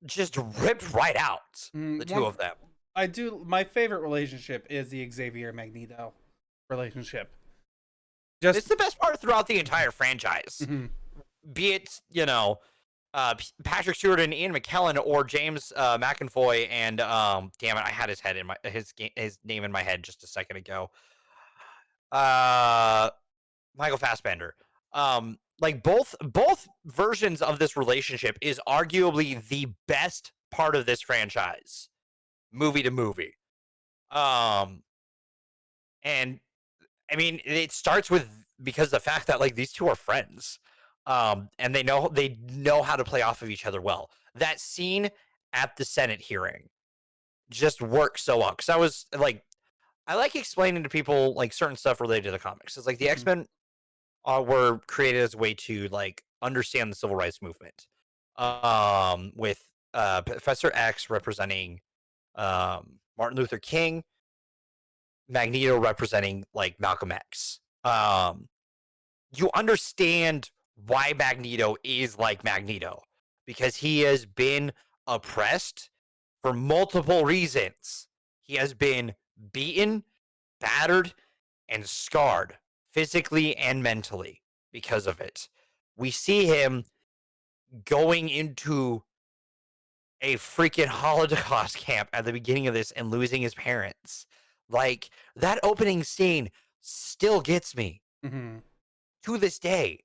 just ripped right out, the two of them. My favorite relationship is the Xavier Magneto relationship. It's the best part throughout the entire franchise. Mm-hmm. Be it, Patrick Stewart and Ian McKellen, or James McAvoy and damn it, I had his name in my head just a second ago. Michael Fassbender. Like both versions of this relationship is arguably the best part of this franchise, movie to movie. And I mean, it starts with because the fact that like these two are friends. And they know how to play off of each other well. That scene at the Senate hearing just works so well. Because I like explaining to people like certain stuff related to the comics. It's like the X-Men were created as a way to like understand the civil rights movement. With Professor X representing Martin Luther King, Magneto representing like Malcolm X. You understand why Magneto is like Magneto, because he has been oppressed for multiple reasons. He has been beaten, battered, and scarred physically and mentally because of it. We see him going into a freaking Holocaust camp at the beginning of this and losing his parents. Like that opening scene still gets me to this day.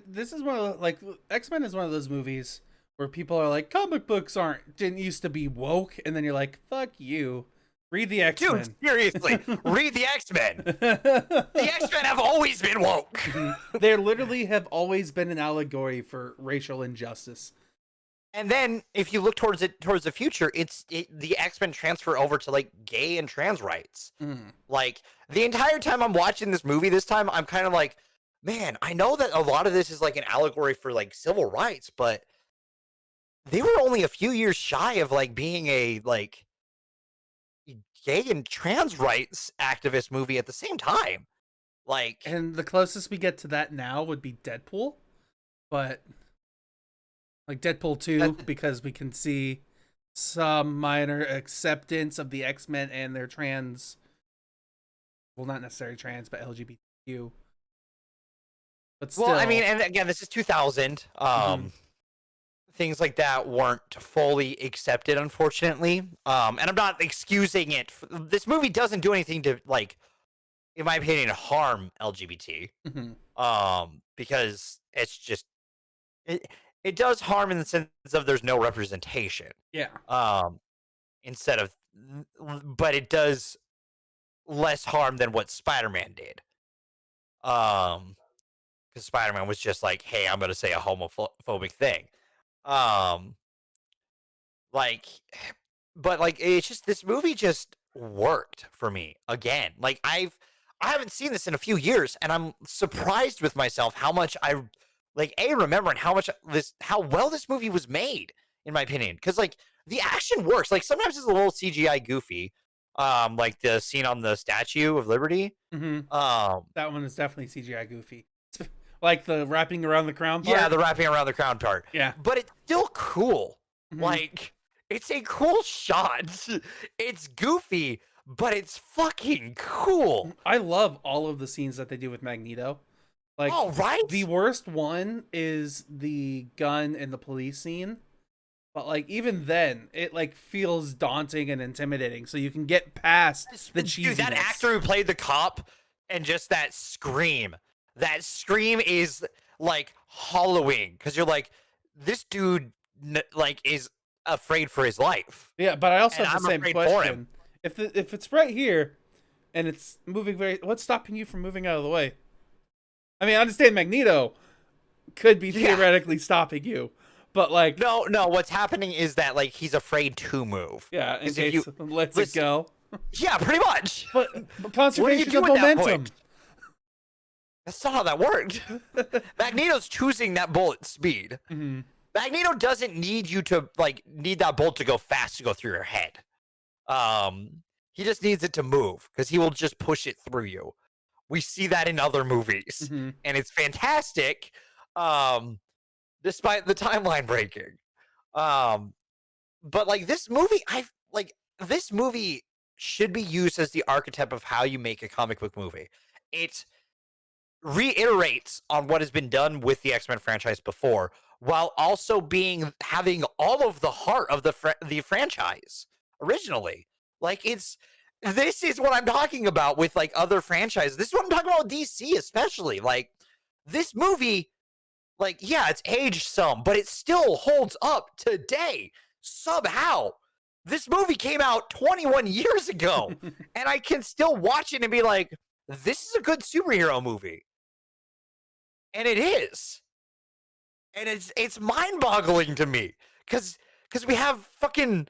This is one of X-Men is one of those movies where people are like, comic books didn't used to be woke, and then you're like, fuck you. Read the X-Men. Dude, seriously, read the X-Men. The X-Men have always been woke. They literally have always been an allegory for racial injustice. And then, if you look towards the future, the X-Men transfer over to like gay and trans rights. Like the entire time I'm watching this movie, this time I'm kind of like, man, I know that a lot of this is like an allegory for like civil rights, but they were only a few years shy of like being a like gay and trans rights activist movie at the same time. Like, and the closest we get to that now would be Deadpool, but like Deadpool 2, because we can see some minor acceptance of the X-Men and their trans, well, not necessarily trans, but LGBTQ. But still, well, I mean, and again, this is 2000. Things like that weren't fully accepted, unfortunately. And I'm not excusing it. This movie doesn't do anything to, like, in my opinion, harm LGBT. Because it's just it does harm in the sense of there's no representation. Yeah. Instead of, but it does less harm than what Spider-Man did. Because Spider-Man was just like, hey, I'm gonna say a homophobic thing. Like, but like, it's just, this movie just worked for me again. Like, I haven't seen this in a few years, and I'm surprised with myself how much I like remembering how well this movie was made, in my opinion. Because like the action works. Like sometimes it's a little CGI goofy, like the scene on the Statue of Liberty. That one is definitely CGI goofy. Like the wrapping around the crown part? Yeah, the wrapping around the crown part. Yeah. But it's still cool. Like, it's a cool shot. It's goofy, but it's fucking cool. I love all of the scenes that they do with Magneto. Like, oh, right? The worst one is the gun and the police scene. But, like, even then, it, like, feels daunting and intimidating. So you can get past the cheesiness. Dude, that actor who played the cop and just that scream. That scream is like hollowing because you're like, this dude like is afraid for his life. Yeah, but I also have the same question. If it's right here and it's moving what's stopping you from moving out of the way? I mean, I understand Magneto could be theoretically stopping you, but like no, what's happening is that like he's afraid to move. Yeah, in case lets it go. Yeah, pretty much. But conservation of momentum. That's not how that worked. Magneto's choosing that bullet speed. Magneto doesn't need you to need that bolt to go fast to go through your head. He just needs it to move because he will just push it through you. We see that in other movies, and it's fantastic. Despite the timeline breaking, but like this movie, this movie should be used as the archetype of how you make a comic book movie. It reiterates on what has been done with the X-Men franchise before, while also having all of the heart of the franchise originally. Like this is what I'm talking about with like other franchises. This is what I'm talking about with DC, especially. Like this movie, like yeah, it's aged some, but it still holds up today somehow. This movie came out 21 years ago, and I can still watch it and be like, this is a good superhero movie. And it is. And it's mind-boggling to me. Because we have fucking...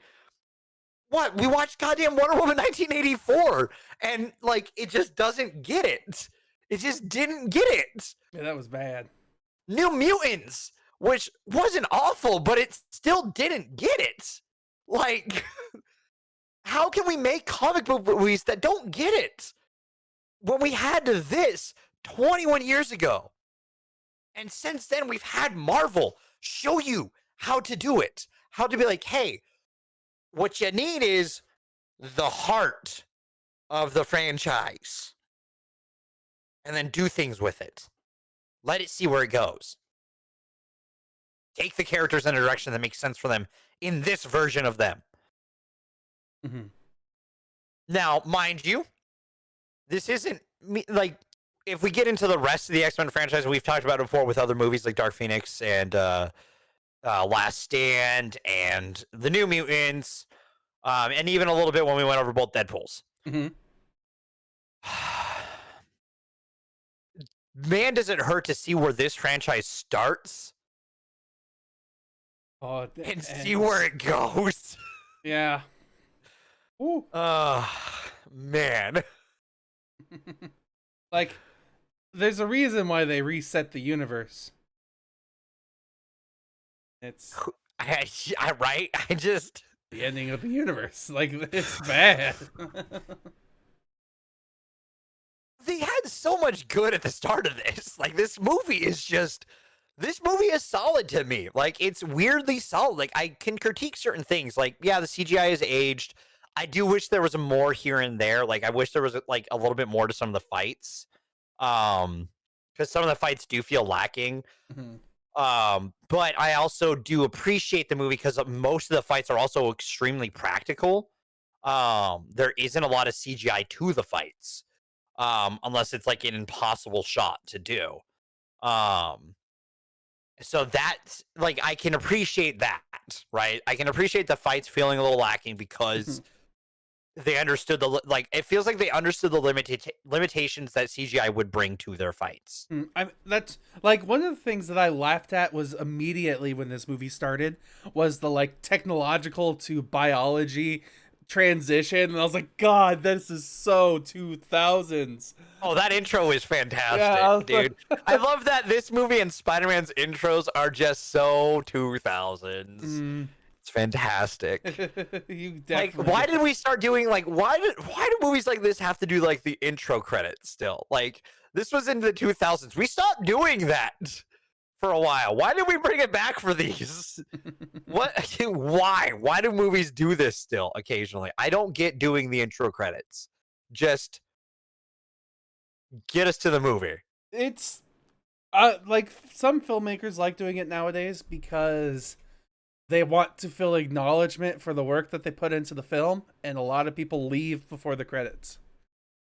What? We watched goddamn Wonder Woman 1984, and, like, it just doesn't get it. It just didn't get it. Yeah, that was bad. New Mutants, which wasn't awful, but it still didn't get it. Like, how can we make comic book movies that don't get it? When we had this 21 years ago. And since then, we've had Marvel show you how to do it. How to be like, hey, what you need is the heart of the franchise. And then do things with it. Let it see where it goes. Take the characters in a direction that makes sense for them in this version of them. Now, mind you, this isn't like, if we get into the rest of the X-Men franchise, we've talked about it before with other movies like Dark Phoenix and Last Stand and the New Mutants. And even a little bit when we went over both Deadpools. Mm-hmm. Man, does it hurt to see where this franchise starts Oh, and see where it goes. Yeah. Ooh. Man. Like, there's a reason why they reset the universe. It's Right? I just... the ending of the universe. Like, it's bad. They had so much good at the start of this. Like, this movie is solid to me. Like, it's weirdly solid. Like, I can critique certain things. Like, yeah, the CGI is aged. I do wish there was more here and there. Like, I wish there was like a little bit more to some of the fights. Because some of the fights do feel lacking. Mm-hmm. But I also do appreciate the movie because most of the fights are also extremely practical. There isn't a lot of CGI to the fights. Unless it's like an impossible shot to do. So that's like, I can appreciate that, right? I can appreciate the fights feeling a little lacking because they understood it feels like they understood the limitations that CGI would bring to their fights. That's like one of the things that I laughed at was immediately when this movie started was the like technological to biology transition, and I was like, God, this is so 2000s. Oh, that intro is fantastic, Yeah, dude. I love that this movie and Spider-Man's intros are just so 2000s. It's fantastic. You like, definitely why did we start doing like why do movies like this have to do like the intro credits still? Like, this was in the 2000s. We stopped doing that for a while. Why did we bring it back for these? What? Why do movies do this still occasionally? I don't get doing the intro credits. Just get us to the movie. It's like some filmmakers like doing it nowadays because they want to feel acknowledgement for the work that they put into the film, and a lot of people leave before the credits.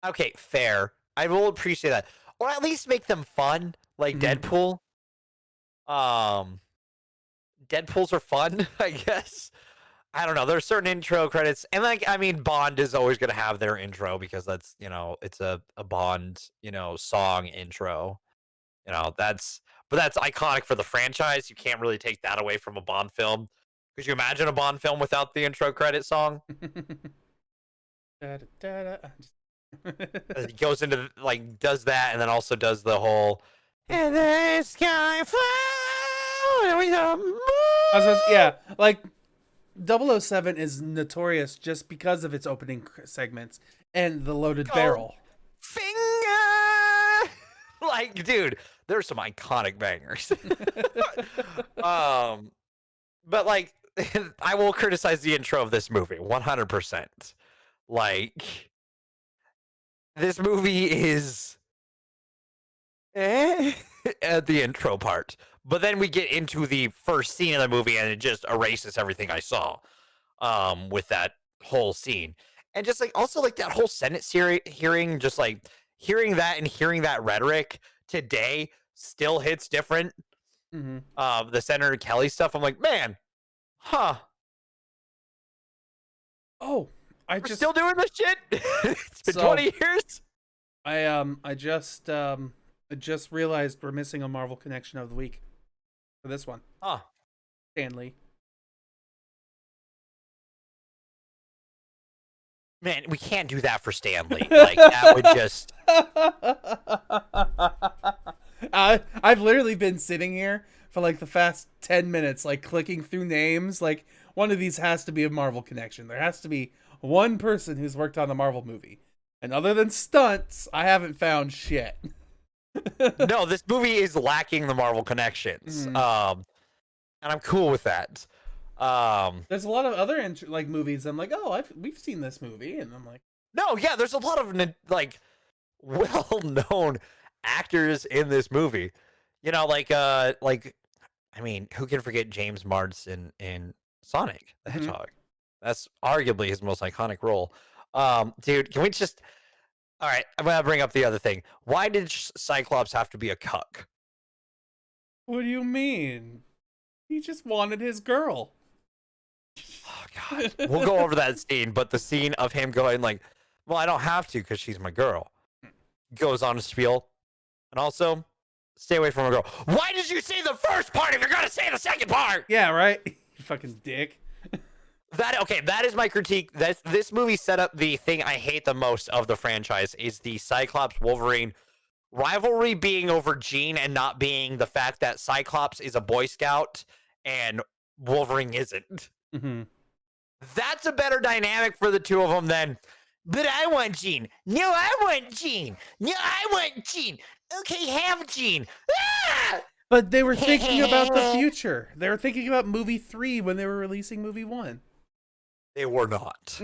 Okay, fair. I will appreciate that. Or at least make them fun, like Deadpool. Deadpools are fun, I guess. I don't know. There's certain intro credits, and like, I mean, Bond is always going to have their intro because that's, it's a Bond, song intro. That's iconic for the franchise. You can't really take that away from a Bond film. Could you imagine a Bond film without the intro credit song? It goes into like, does that, and then also does the whole and the sky yeah, like 007 is notorious just because of its opening segments and the loaded barrel. Finger! Like, dude, there's some iconic bangers. But like, I will criticize the intro of this movie 100%. Like, this movie is at the intro part, but then we get into the first scene of the movie and it just erases everything I saw with that whole scene. And just like, also like that whole Senate hearing, just like hearing that and hearing that rhetoric today still hits different. The Senator Kelly stuff, I'm like, man, oh, we're still doing this shit. It's been 20 years. I just realized we're missing a Marvel connection of the week for this one. Stan Lee. Man, we can't do that for Stan Lee. Like, that would just... I've literally been sitting here for like the past 10 minutes, like clicking through names. Like, one of these has to be a Marvel connection. There has to be one person who's worked on a Marvel movie. And other than stunts, I haven't found shit. No, this movie is lacking the Marvel connections. And I'm cool with that. There's a lot of other like movies. I'm like, oh, we've seen this movie, and I'm like, no, yeah, there's a lot of like well-known actors in this movie. I mean, who can forget James Marsden in Sonic the Hedgehog? That's arguably his most iconic role. Dude, can we just... All right, I'm going to bring up the other thing. Why did Cyclops have to be a cuck? What do you mean? He just wanted his girl. Oh God, we'll go over that scene, but the scene of him going like, "Well, I don't have to because she's my girl," goes on a spiel, and also stay away from a girl. Why did you say the first part if you're gonna say the second part? Yeah, right. You fucking dick. That is my critique. This movie set up the thing I hate the most of the franchise is the Cyclops Wolverine rivalry being over Jean and not being the fact that Cyclops is a Boy Scout and Wolverine isn't. Mm-hmm. That's a better dynamic for the two of them than, but I want Jean. No, I want Jean. No, I want Jean. Okay, have Jean. Ah! But they were thinking about the future. They were thinking about movie 3 when they were releasing movie 1. They were not.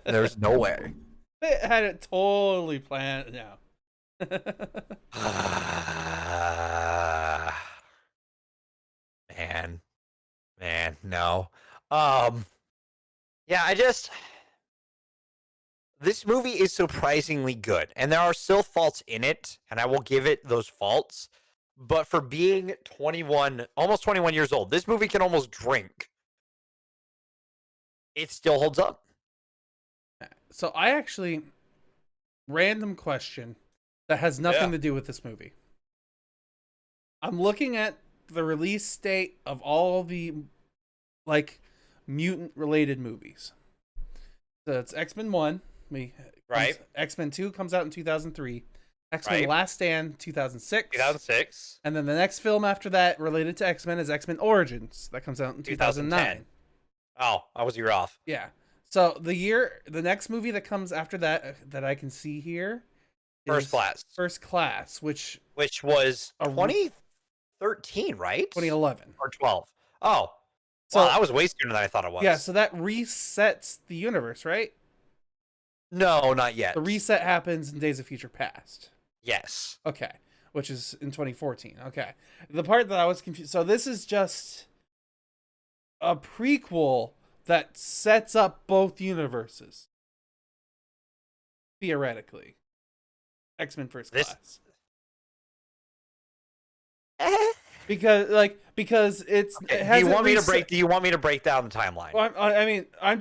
There's no way. They had it totally planned. No. Man, no. Yeah, this movie is surprisingly good, and there are still faults in it, and I will give it those faults. But for being 21, almost 21 years old, this movie can almost drink. It still holds up. So I actually, random question that has nothing to do with this movie. I'm looking at the release date of all the like mutant related movies. So it's X-Men 1, Right. X-Men 2 comes out in 2003. X-Men Right. Last Stand 2006. 2006. And then the next film after that related to X-Men is X-Men Origins. That comes out in 2009. Oh, I was a year off. Yeah. So the next movie that comes after that I can see here First is Class. First Class, which was 2013, right? 2011. Or 12. Oh. So Well, that was way sooner than I thought it was. yeah, so that resets the universe, right? No, not yet. The reset happens in Days of Future Past. Yes. Okay, which is in 2014. Okay. The part that I was confused. So this is just a prequel that sets up both universes. Theoretically. X-Men First Class. Because it's Okay. it Do you hasn't want me to reset- break down the timeline? Well, I mean, I'm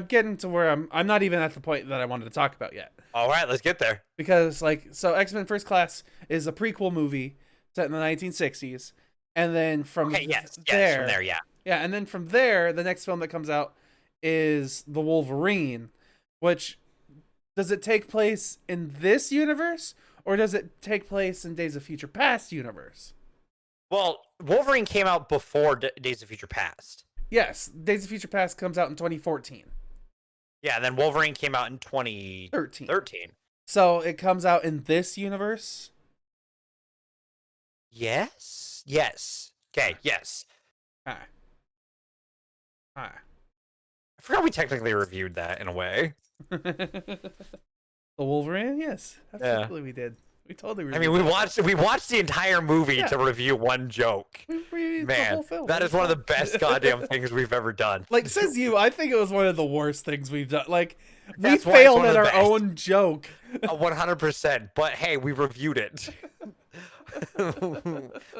getting to where I'm not even at the point that I wanted to talk about yet. All right, let's get there. Because so X-Men First Class is a prequel movie set in the 1960s, and then from Okay, yes, from there, yeah. Yeah, and then from there, the next film that comes out is The Wolverine, which does it take place in this universe or does it take place in Days of Future Past universe? Well, Wolverine came out before Days of Future Past. Yes, Days of Future Past comes out in 2014. Yeah, and then Wolverine came out in 2013. So it comes out in this universe? Yes. Yes. Okay, yes. Hi. I forgot we technically reviewed that in a way. The Wolverine? Yes. Absolutely we did. We totally reviewed I mean, we watched the entire movie to review one joke. We reviewed the Man, whole film. that It is was one of the fun. best goddamn things we've ever done. Like, says you, I think it was one of the worst things we've done. Like, That's we why it's failed one of at the our best. own joke. 100%. But hey, we reviewed it.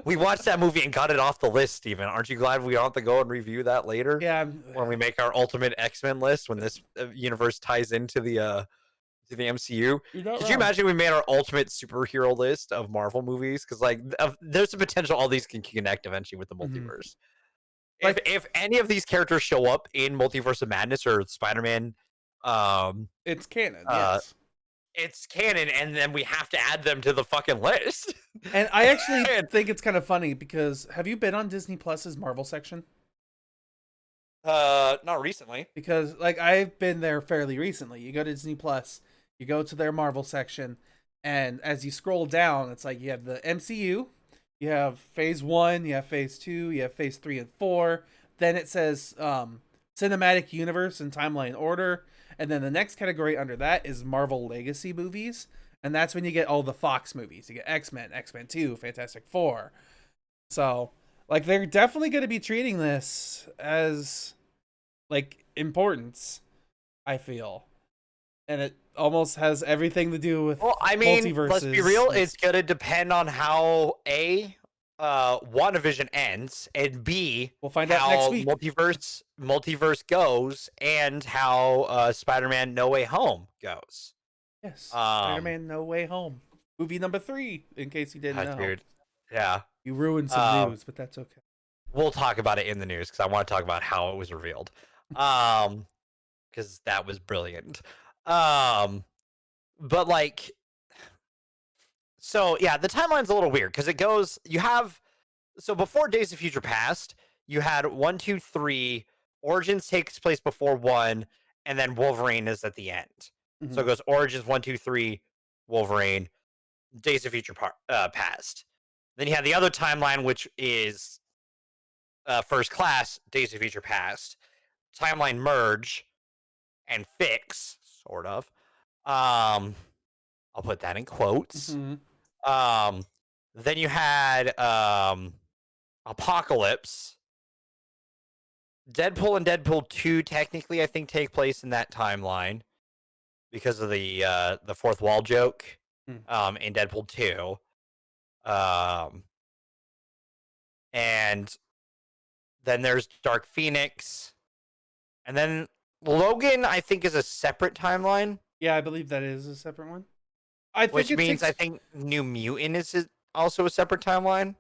We watched that movie and got it off the list, Steven. Aren't you glad we don't have to go and review that later? Yeah. When we make our ultimate X-Men list, when this universe ties into the MCU. Could you imagine we made our ultimate superhero list of Marvel movies? Because like, there's a potential all these can connect eventually with the multiverse. Like, if any of these characters show up in Multiverse of Madness or Spider-Man, it's canon, yes. it's canon, and then we have to add them to the fucking list. And I actually think it's kind of funny because have you been on Disney Plus's Marvel section? Not recently. Because like I've been there fairly recently. You go to Disney Plus, you go to their Marvel section, and as you scroll down, it's like you have the MCU, you have Phase 1, you have Phase 2, you have Phase 3 and 4. Then it says Cinematic Universe and Timeline Order, and then the next category under that is Marvel Legacy movies, and that's when you get all the Fox movies. You get X-Men, X-Men 2, Fantastic Four. So, like, they're definitely going to be treating this as like importance, I feel, and it almost has everything to do with Well, I mean, multiverses. let's be real. It's gonna depend on how WandaVision ends, and B, We'll find out next how week. multiverse goes, and how Spider-Man No Way Home goes. Yes, Spider-Man No Way Home, movie number 3. In case you didn't know, dude. Yeah, you ruined some news, but that's okay. we'll talk about it in the news because I want to talk about how it was revealed. Because that was brilliant. But like, so yeah, the timeline's a little weird because it goes. So before Days of Future Past, you had 1, 2, 3. Origins takes place before 1, and then Wolverine is at the end. Mm-hmm. So it goes Origins 1, 2, 3, Wolverine, Days of Future Past. Then you have the other timeline, which is First Class, Days of Future Past, timeline merge and fix, sort of. I'll put that in quotes. Mm-hmm. Then you had Apocalypse. Deadpool and Deadpool 2 technically, I think, take place in that timeline because of the fourth wall joke in Deadpool 2. And then there's Dark Phoenix. And then Logan, I think, is a separate timeline. Yeah, I believe that is a separate one. I think New Mutant is also a separate timeline.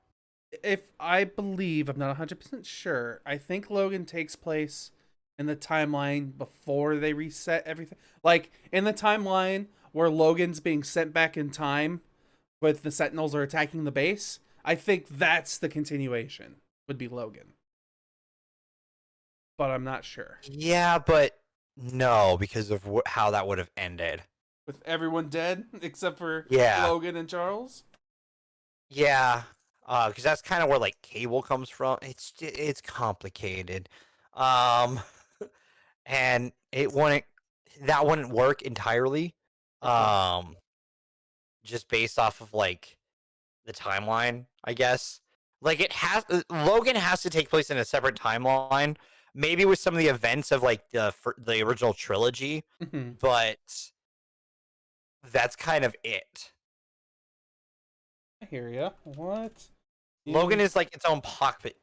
If I believe, I'm not 100% sure. I think Logan takes place in the timeline before they reset everything. Like, in the timeline where Logan's being sent back in time with the Sentinels are attacking the base, I think that's the continuation, would be Logan. But I'm not sure. Yeah, but no, because of how that would have ended. With everyone dead except for Logan and Charles? Yeah, because that's kind of where like Cable comes from. It's complicated, and that wouldn't work entirely, just based off of like the timeline, I guess. Like Logan has to take place in a separate timeline, maybe with some of the events of like the original trilogy, but that's kind of it. I hear ya. What? Logan is like its own pocket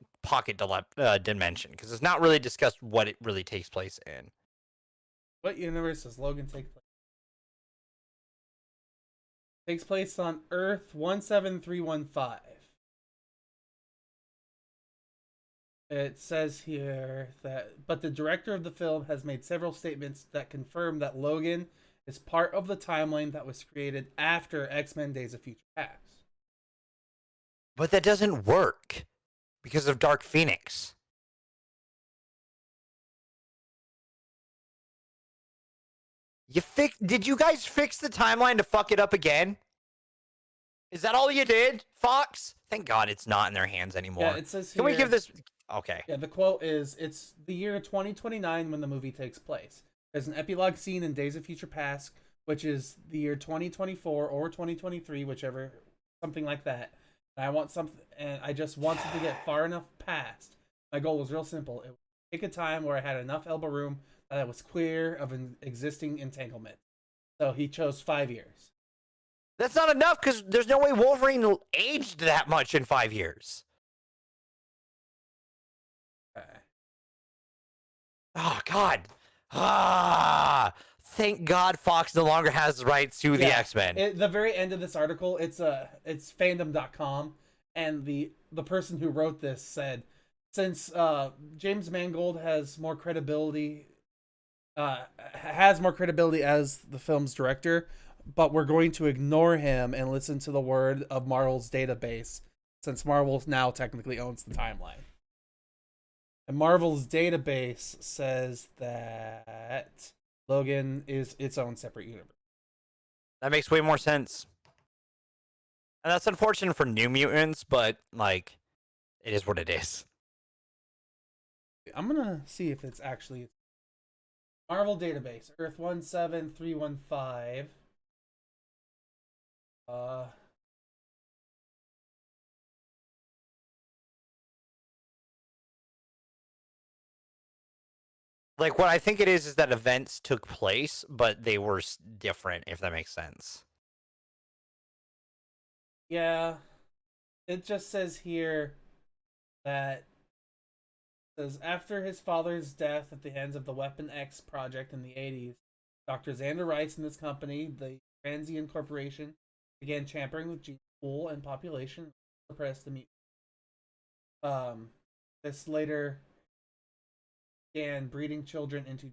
dimension because it's not really discussed what it really takes place in. What universe does Logan take place? Takes place on Earth 17315. It says here but the director of the film has made several statements that confirm that Logan is part of the timeline that was created after X-Men Days of Future Past. But that doesn't work because of Dark Phoenix. Did you guys fix the timeline to fuck it up again? Is that all you did, Fox? Thank God it's not in their hands anymore. Yeah, it says here. Can we give this? Okay. Yeah, the quote is, it's the year 2029 when the movie takes place. There's an epilogue scene in Days of Future Past, which is the year 2024 or 2023, whichever, something like that. And I just wanted to get far enough past. My goal was real simple. It would take a time where I had enough elbow room that I was clear of an existing entanglement. So he chose 5 years. That's not enough because there's no way Wolverine aged that much in 5 years. Okay. Oh, God. Thank God Fox no longer has the rights to the X-Men. At the very end of this article, it's fandom.com, and the person who wrote this said, since James Mangold has more credibility as the film's director, but we're going to ignore him and listen to the word of Marvel's database, since Marvel now technically owns the timeline. And Marvel's database says that Logan is its own separate universe. That makes way more sense. And that's unfortunate for New Mutants, but, like, it is what it is. I'm going to see if it's actually Marvel database, Earth 17315. Like, what I think it is that events took place, but they were different, if that makes sense. Yeah. it just says here that says after his father's death at the hands of the Weapon X project in the 80s, Dr. Xander Rice and his company, the Transient Corporation, began tampering with gene pool and population suppressed the mutant. This later began breeding children into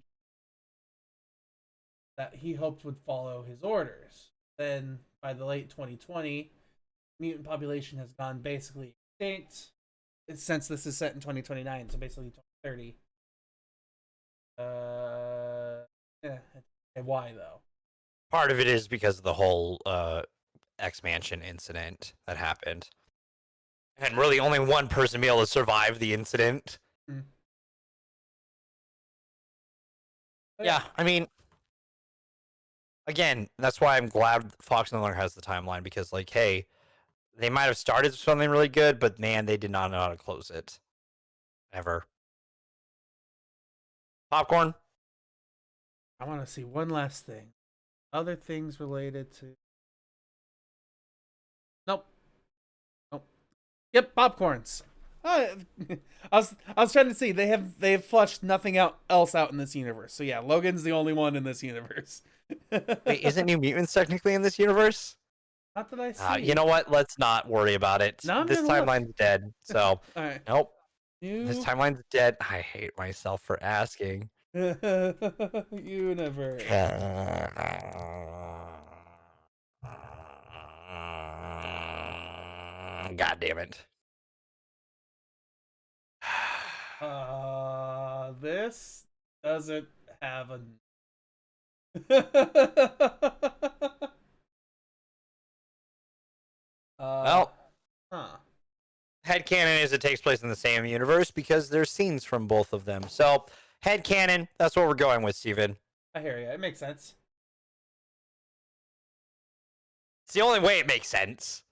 that he hoped would follow his orders. Then, by the late 2020, mutant population has gone basically extinct. Since this is set in 2029, so basically 2030. Yeah. Why though? Part of it is because of the whole X-Mansion incident that happened. And really only one person be able to survive the incident. Mm. Yeah, I mean, again, that's why I'm glad Fox no longer has the timeline, because, like, hey, they might have started something really good, but man, they did not know how to close it. Ever. Popcorn? I want to see one last thing. Other things related to. Nope. Yep, popcorns. I was trying to see they have flushed nothing else out in this universe. So yeah, Logan's the only one in this universe. Wait, isn't New Mutants technically in this universe? Not that I see. You know what? Let's not worry about it. Now This timeline's dead. So, all right. nope. This timeline's dead. I hate myself for asking. Universe. God damn it. This doesn't have a. Well, huh. headcanon is it takes place in the same universe because there's scenes from both of them. So, headcanon, that's what we're going with, Steven. I hear you. It makes sense. It's the only way it makes sense.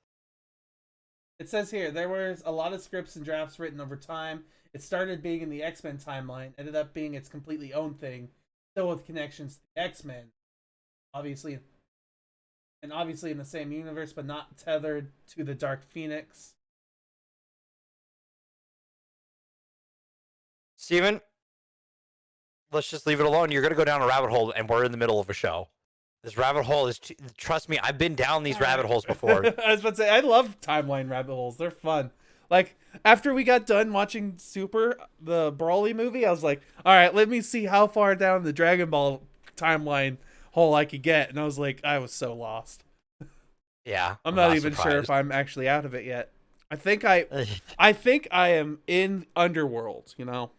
It says here, there was a lot of scripts and drafts written over time. It started being in the X-Men timeline, ended up being its completely own thing, still with connections to the X-Men. Obviously in the same universe, but not tethered to the Dark Phoenix. Steven, let's just leave it alone. You're going to go down a rabbit hole, and we're in the middle of a show. This rabbit hole is, trust me, I've been down these rabbit holes before. I was about to say, I love timeline rabbit holes. They're fun. Like, after we got done watching Super, the Broly movie, I was like, all right, let me see how far down the Dragon Ball timeline hole I could get. And I was like, I was so lost. Yeah. I'm not even sure if I'm actually out of it yet. I think I am in Underworld, you know?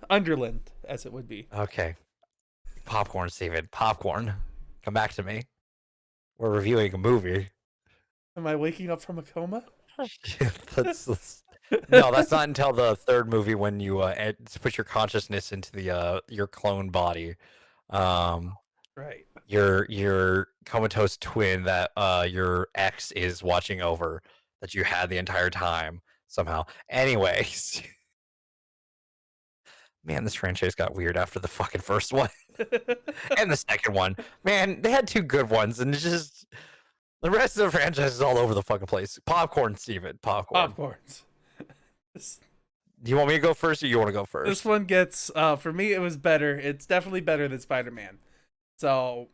Underland, as it would be. Okay. Popcorn, Steven. Popcorn. Come back to me. We're reviewing a movie. Am I waking up from a coma? No, that's not until the third movie when you put your consciousness into the your clone body. Right. Your comatose twin that your ex is watching over that you had the entire time somehow. Anyways. Man, this franchise got weird after the fucking first one. And the second one. Man, they had two good ones, and it's just the rest of the franchise is all over the fucking place. Popcorn, Steven. Popcorn. Popcorns. Do you want me to go first, or you want to go first? This one gets, for me, it was better. It's definitely better than Spider-Man. So,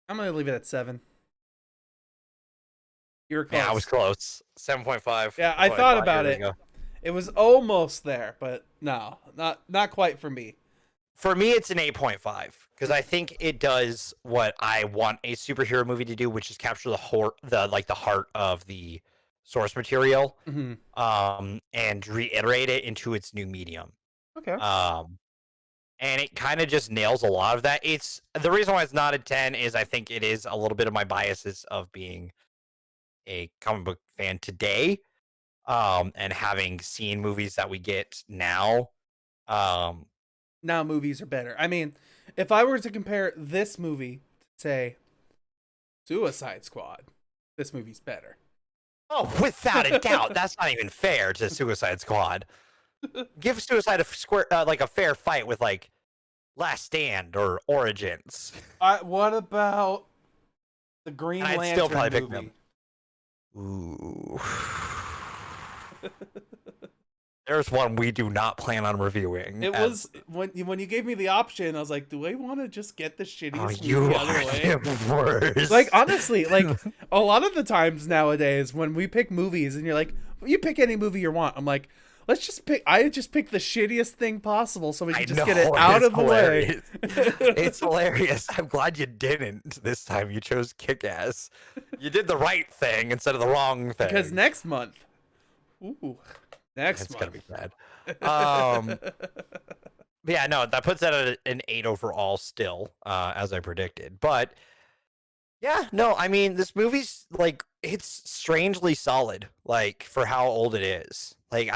I'm going to leave it at 7. You were close. Yeah, I was close. 7.5. Yeah, I thought about it. It was almost there, but no, not quite for me. For me, it's an 8.5 because I think it does what I want a superhero movie to do, which is capture the heart of the source material, and reiterate it into its new medium. Okay. And it kind of just nails a lot of that. It's the reason why it's not a 10 is I think it is a little bit of my biases of being a comic book fan today. And having seen movies that we get now, now movies are better. I mean, if I were to compare this movie to, say, Suicide Squad, this movie's better. Oh, without a doubt. That's not even fair to Suicide Squad. Give Suicide a fair fight with like Last Stand or Origins. What about The Green I'd Lantern still probably pick movie. them. Ooh. There's one we do not plan on reviewing. It was when you gave me the option, I was like, do I want to just get the shittiest you movie are out of the way? the worst. Like, honestly, like a lot of the times nowadays when we pick movies and you're like, you pick any movie you want, I'm like, I just pick the shittiest thing possible so we can just get it out of the way. It's hilarious. I'm glad you didn't this time. You chose Kick-Ass. You did the right thing instead of the wrong thing. Because next month, It's gonna be bad. Yeah, no, that puts that at an 8 overall still, as I predicted. But yeah, no, I mean, this movie's like, it's strangely solid, like, for how old it is. Like,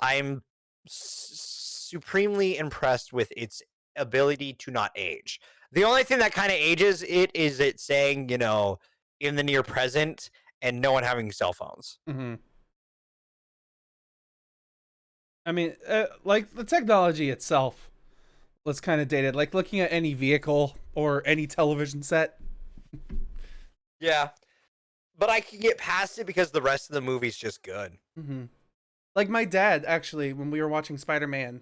I'm supremely impressed with its ability to not age. The only thing that kind of ages it is it saying, in the near present and no one having cell phones. Mm-hmm. I mean, like, the technology itself was kind of dated. Like, looking at any vehicle or any television set. Yeah. But I can get past it because the rest of the movie's just good. Mm-hmm. Like, my dad, actually, when we were watching Spider-Man,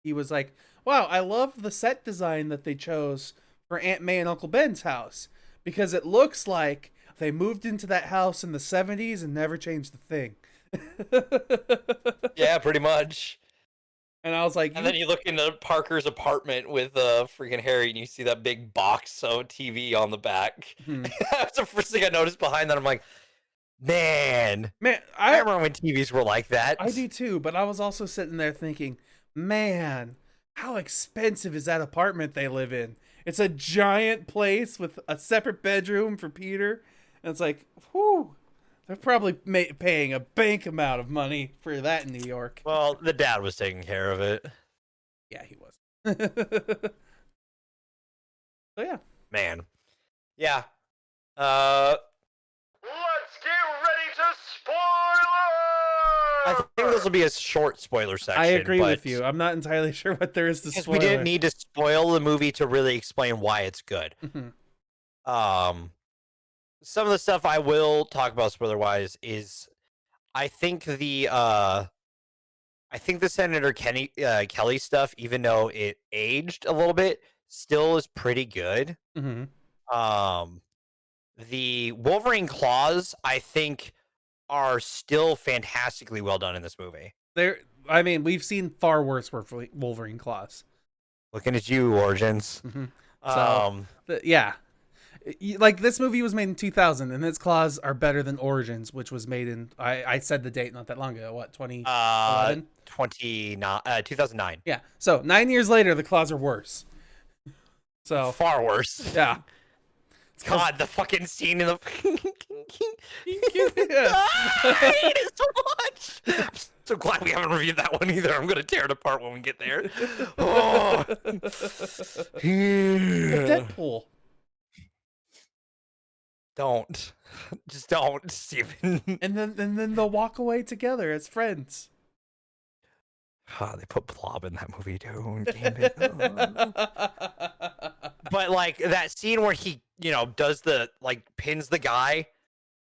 he was like, wow, I love the set design that they chose for Aunt May and Uncle Ben's house. Because it looks like they moved into that house in the 70s and never changed a thing. Yeah, pretty much. And I was like, and then you look into Parker's apartment with freaking Harry, and you see that big box of TV on the back. Hmm. That's the first thing I noticed behind that. I'm like, man, I remember when TVs were like that. I do too, but I was also sitting there thinking, man, how expensive is that apartment they live in? It's a giant place with a separate bedroom for Peter, and it's like, whew. They're probably paying a bank amount of money for that in New York. Well, the dad was taking care of it. Yeah, he was. So yeah. Man. Yeah. Let's get ready to spoiler! I think this will be a short spoiler section. I agree with you. I'm not entirely sure what there is to spoil. We didn't need to spoil the movie to really explain why it's good. Mm-hmm. Some of the stuff I will talk about spoiler-wise is, I think the Senator Kelly stuff, even though it aged a little bit, still is pretty good. Mm-hmm. The Wolverine Claws, I think, are still fantastically well done in this movie. I mean, we've seen far worse Wolverine Claws. Looking at you, Origins. Mm-hmm. So, yeah. Like, this movie was made in 2000, and its claws are better than Origins, which was made in, I said the date not that long ago, what, 2011? 2009. Yeah, so 9 years later, the claws are worse. So far worse. Yeah. God, the fucking scene in the... Yeah. I hate it so much! I'm so glad we haven't reviewed that one either. I'm going to tear it apart when we get there. Oh. Deadpool. Don't. Just don't, Steven. And then they'll walk away together as friends. They put Blob in that movie too. But like that scene where he, does the pins the guy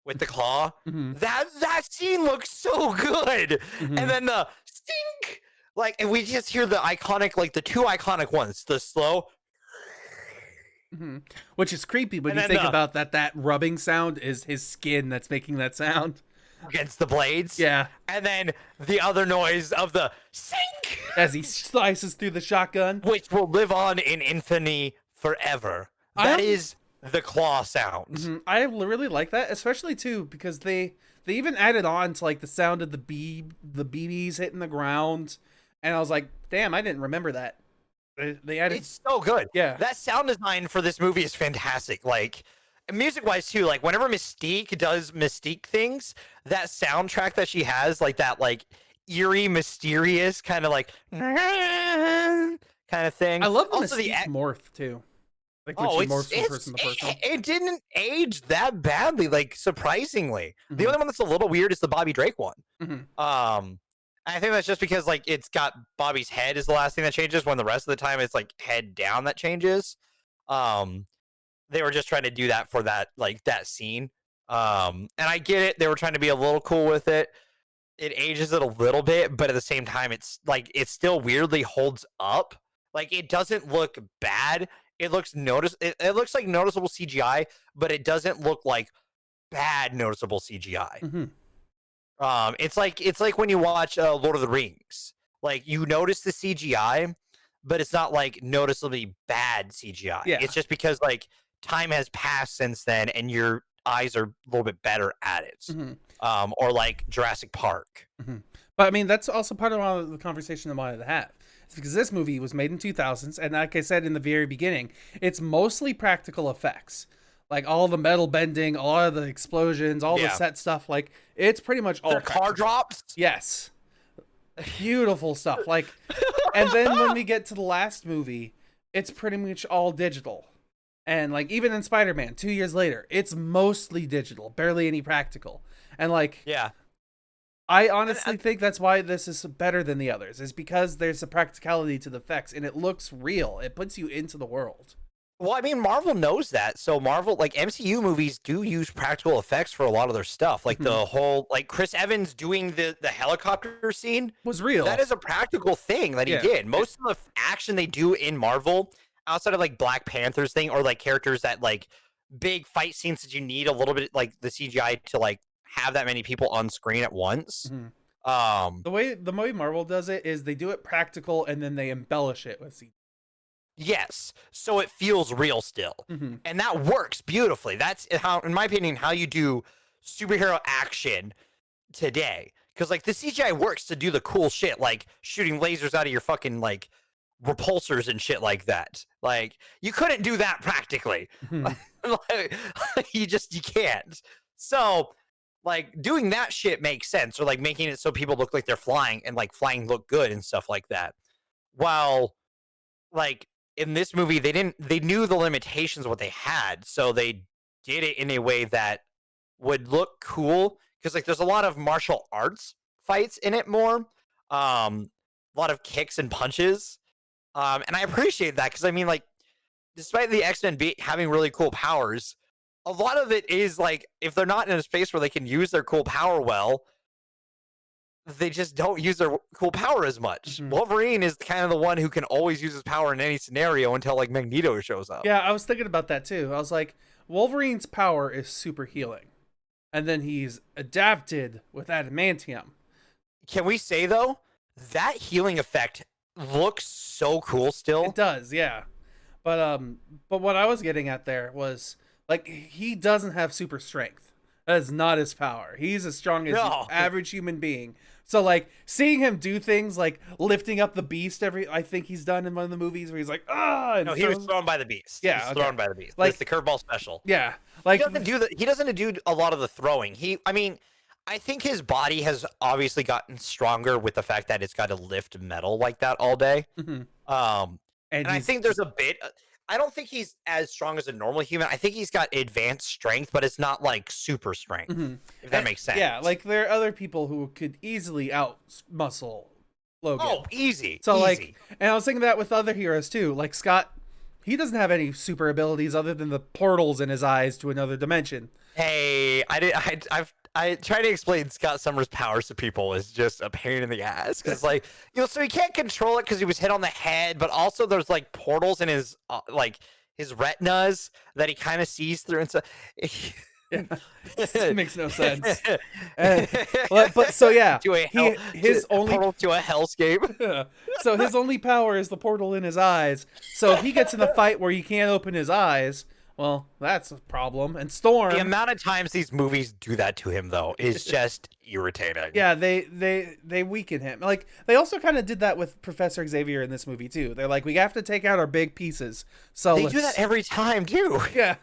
with the claw. Mm-hmm. That scene looks so good. Mm-hmm. And then the stink, and we just hear the iconic, the two iconic ones, the slow. Mm-hmm. Which is creepy when you think about that rubbing sound is his skin that's making that sound against the blades. Yeah. And then the other noise of the sink as he slices through the shotgun, which will live on in infamy forever. That is the claw sound. Mm-hmm. I really like that, especially too because they even added on to the sound of the BBs hitting the ground, and I was like, damn, I didn't remember that. They added. It's so good. Yeah, that sound design for this movie is fantastic. Music wise too. Whenever Mystique does Mystique things, that soundtrack that she has, that eerie, mysterious kind of kind of thing. I love the also Mystique morph too. When she morphs from person to person. It didn't age that badly. Surprisingly, mm-hmm. The only one that's a little weird is the Bobby Drake one. Mm-hmm. I think that's just because it's got Bobby's head is the last thing that changes, when the rest of the time it's head down that changes. they were just trying to do that for that that scene. And I get it. They were trying to be a little cool with it. It ages it a little bit, but at the same time, it's like it still weirdly holds up. Like it doesn't look bad. It looks it looks like noticeable CGI, but it doesn't look like bad noticeable CGI. Mm-hmm. It's like when you watch Lord of the Rings. Like you notice the CGI, but it's not like noticeably bad CGI. Yeah. It's just because like time has passed since then, and your eyes are a little bit better at it. Mm-hmm. Or like Jurassic Park. Mm-hmm. But I mean, that's also part of the conversation I wanted to have. It's because this movie was made in 2000s, and like I said in the very beginning, it's mostly practical effects. Like all the metal bending, all of the explosions, all the set stuff. Like it's pretty much all car drops. Yes, beautiful stuff. Like, and then when we get to the last movie, it's pretty much all digital. And like even in Spider-Man 2 years later, it's mostly digital, barely any practical. And like, yeah, I honestly think that's why this is better than the others, is because there's a practicality to the effects and it looks real. It puts you into the world. Well, I mean, Marvel knows that. So Marvel, like MCU movies do use practical effects for a lot of their stuff. Like the whole, like Chris Evans doing the helicopter scene was real. That is a practical thing that he did. Most of the action they do in Marvel, outside of like Black Panther's thing, or like characters that like big fight scenes that you need a little bit like the CGI to like have that many people on screen at once. The way Marvel does it is they do it practical and then they embellish it with CGI. Yes, so it feels real still, and that works beautifully. That's how, in my opinion, how you do superhero action today. Because like the CGI works to do the cool shit, like shooting lasers out of your fucking like repulsors and shit like that. Like you couldn't do that practically. Like, you can't. So like doing that shit makes sense, or like making it so people look like they're flying and like flying look good and stuff like that. While like in this movie, they knew the limitations of what they had, so they did it in a way that would look cool. Because like there's a lot of martial arts fights in it more, a lot of kicks and punches, and I appreciate that because I mean like, despite the X-Men having really cool powers, a lot of it is like if they're not in a space where they can use their cool power well, they just don't use their cool power as much. Wolverine is kind of the one who can always use his power in any scenario until like Magneto shows up. Yeah, I was thinking about that too. I was like, Wolverine's power is super healing. And then he's adapted with adamantium. Can we say though, that healing effect looks so cool still? It does, yeah. But what I was getting at there was like he doesn't have super strength. That is not his power. He's as strong as the average human being. So like seeing him do things like lifting up the beast I think he's done in one of the movies where he's like no, he was thrown by the beast. Yeah, he was thrown by the beast. Like it's the curveball special. Yeah, like he doesn't do a lot of the throwing. I think his body has obviously gotten stronger with the fact that it's got to lift metal like that all day. and I think there's a bit. I don't think he's as strong as a normal human. I think he's got advanced strength, but it's not like super strength. If that makes sense. Yeah, like there are other people who could easily out muscle Logan. Oh, easy. So easy. like, and I was thinking that with other heroes too. Like Scott, he doesn't have any super abilities other than the portals in his eyes to another dimension. Hey, I try to explain Scott Summers' powers to people is just a pain in the ass because, like, so he can't control it because he was hit on the head, but also there's like portals in his like his retinas that he kind of sees through and stuff. It makes no sense. But so yeah, his only portal to a hellscape. So his only power is the portal in his eyes. So if he gets in a fight where he can't open his eyes, well, that's a problem. And Storm. The amount of times these movies do that to him, though, is just irritating. Yeah, they weaken him. Like they also kind of did that with Professor Xavier in this movie too. They're like, we have to take out our big pieces. So they do that every time too. Yeah.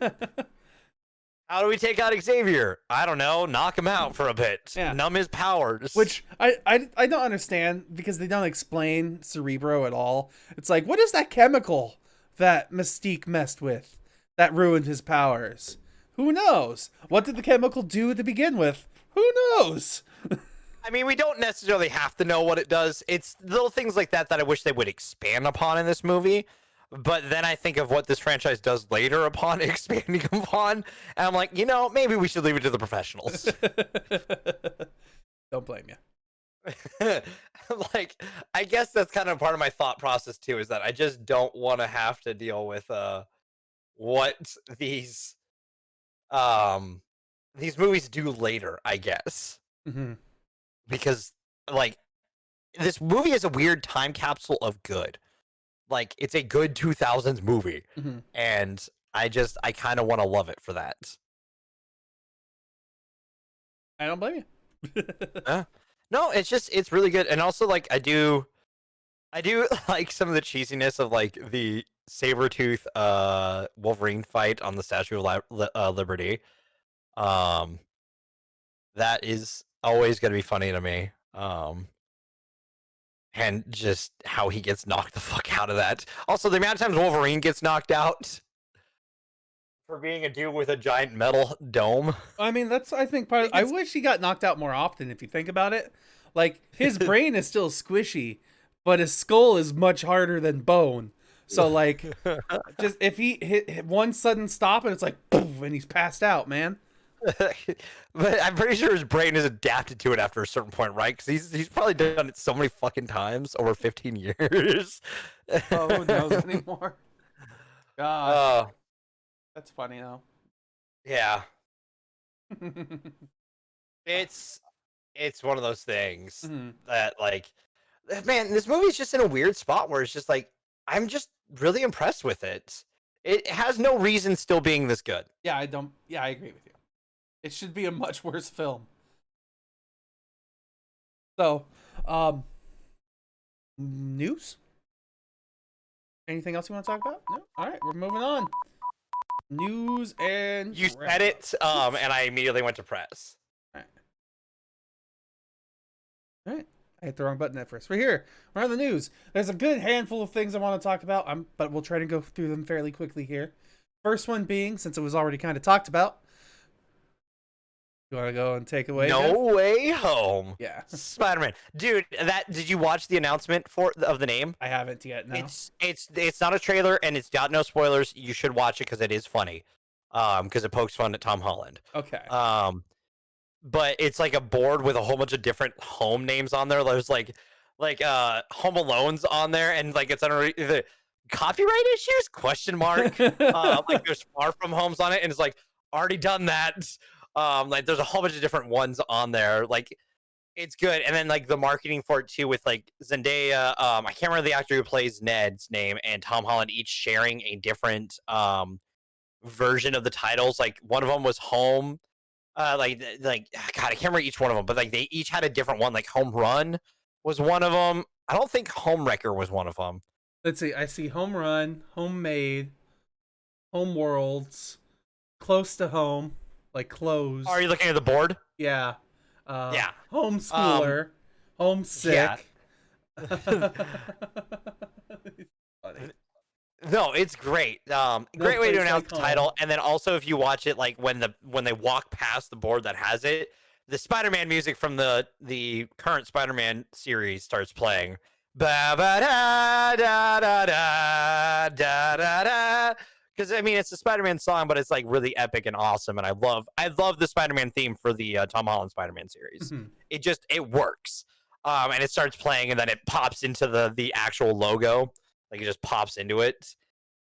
How do we take out Xavier? I don't know. Knock him out for a bit. Yeah. Numb his powers. Which I don't understand because they don't explain Cerebro at all. It's like, what is that chemical that Mystique messed with that ruined his powers? Who knows? What did the chemical do to begin with? Who knows? I mean, we don't necessarily have to know what it does. It's little things like that I wish they would expand upon in this movie. But then I think of what this franchise does later upon expanding upon, and I'm like, maybe we should leave it to the professionals. Don't blame you. Like, I guess that's kind of part of my thought process too, is that I just don't want to have to deal with what these movies do later, I guess. Mm-hmm. Because like this movie is a weird time capsule of good. Like, it's a good 2000s movie, Mm-hmm. and I kind of want to love it for that. I don't blame you. No, it's really good, and also like I do like some of the cheesiness of like the Sabretooth Wolverine fight on the Statue of Liberty. That is always going to be funny to me. And just how he gets knocked the fuck out of that. Also, the amount of times Wolverine gets knocked out for being a dude with a giant metal dome. I mean, that's, I think, part of, I wish he got knocked out more often, if you think about it. Like, his brain is still squishy, but his skull is much harder than bone. So, like, just if he hit one sudden stop and it's like, poof, and he's passed out, man. But I'm pretty sure his brain is adapted to it after a certain point, right? Because he's probably done it so many fucking times over 15 years. Oh, who knows anymore? God, that's funny though. Yeah, it's one of those things Mm-hmm. that, like, man, this movie's just in a weird spot where it's just like, I'm just really impressed with it. It has no reason still being this good. Yeah, I agree with you. It should be a much worse film. So, news? Anything else you want to talk about? No? All right, we're moving on. News and... You said it, and I immediately went to press. All right. I hit the wrong button at first. We're here. We're on the news. There's a good handful of things I want to talk about, but we'll try to go through them fairly quickly here. First one being, since it was already kind of talked about, you want to go and take away? No Jeff? Way Home. Yeah. Spider-Man. Dude, did you watch the announcement of the name? I haven't yet, no. It's not a trailer, and it's got no spoilers. You should watch it because it is funny. Because it pokes fun at Tom Holland. Okay. But it's like a board with a whole bunch of different home names on there. There's like Home Alone's on there, and like it's under the copyright issues? Question mark. Like there's Far From Homes on it, and it's like already done that. Like there's a whole bunch of different ones on there. Like it's good, and then like the marketing for it too, with like Zendaya. I can't remember the actor who plays Ned's name, and Tom Holland each sharing a different version of the titles. Like one of them was Home. God, I can't remember each one of them, but like they each had a different one. Like Home Run was one of them. I don't think Home Wrecker was one of them. Let's see. I see Home Run, Homemade, Home Worlds, Close to Home, like close. Are you looking at the board? Yeah. Yeah. Homeschooler, Homesick. Yeah. No, it's great. Great way to announce the title, and then also if you watch it, like when they walk past the board that has it, the Spider-Man music from the current Spider-Man series starts playing. Ba ba da da da da da da da. Because I mean, it's a Spider-Man song, but it's like really epic and awesome, and I love the Spider-Man theme for the Tom Holland Spider-Man series. Mm-hmm. It works, and it starts playing, and then it pops into the actual logo. Like it just pops into it,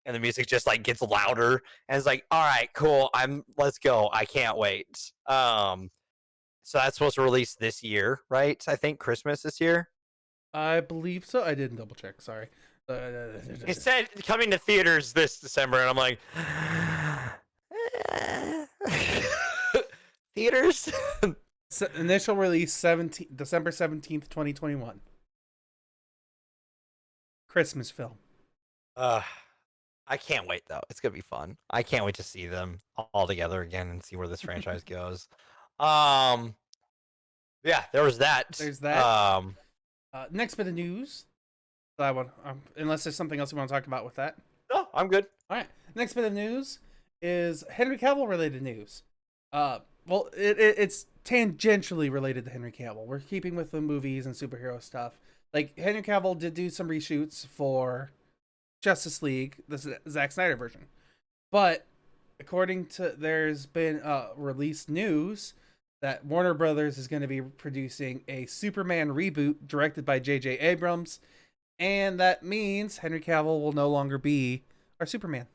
and the music just like gets louder, and it's like, all right, cool. Let's go. I can't wait. So that's supposed to release this year, right? I think Christmas this year. I believe so. I didn't double check. Sorry. It said coming to theaters this December, and I'm like, theaters. Initial release December 17th, 2021. Christmas film. I can't wait though. It's gonna be fun. I can't wait to see them all together again and see where this franchise goes. Yeah, there was that. There's that. Next bit of news that I want, unless there's something else you want to talk about with that. No, I'm good. All right. Next bit of news is Henry Cavill related news. Well, it's tangentially related to Henry Cavill. We're keeping with the movies and superhero stuff. Like Henry Cavill did do some reshoots for Justice League, the Zack Snyder version. But according to there's been released news that Warner Brothers is going to be producing a Superman reboot directed by J.J. Abrams, and that means Henry Cavill will no longer be our Superman.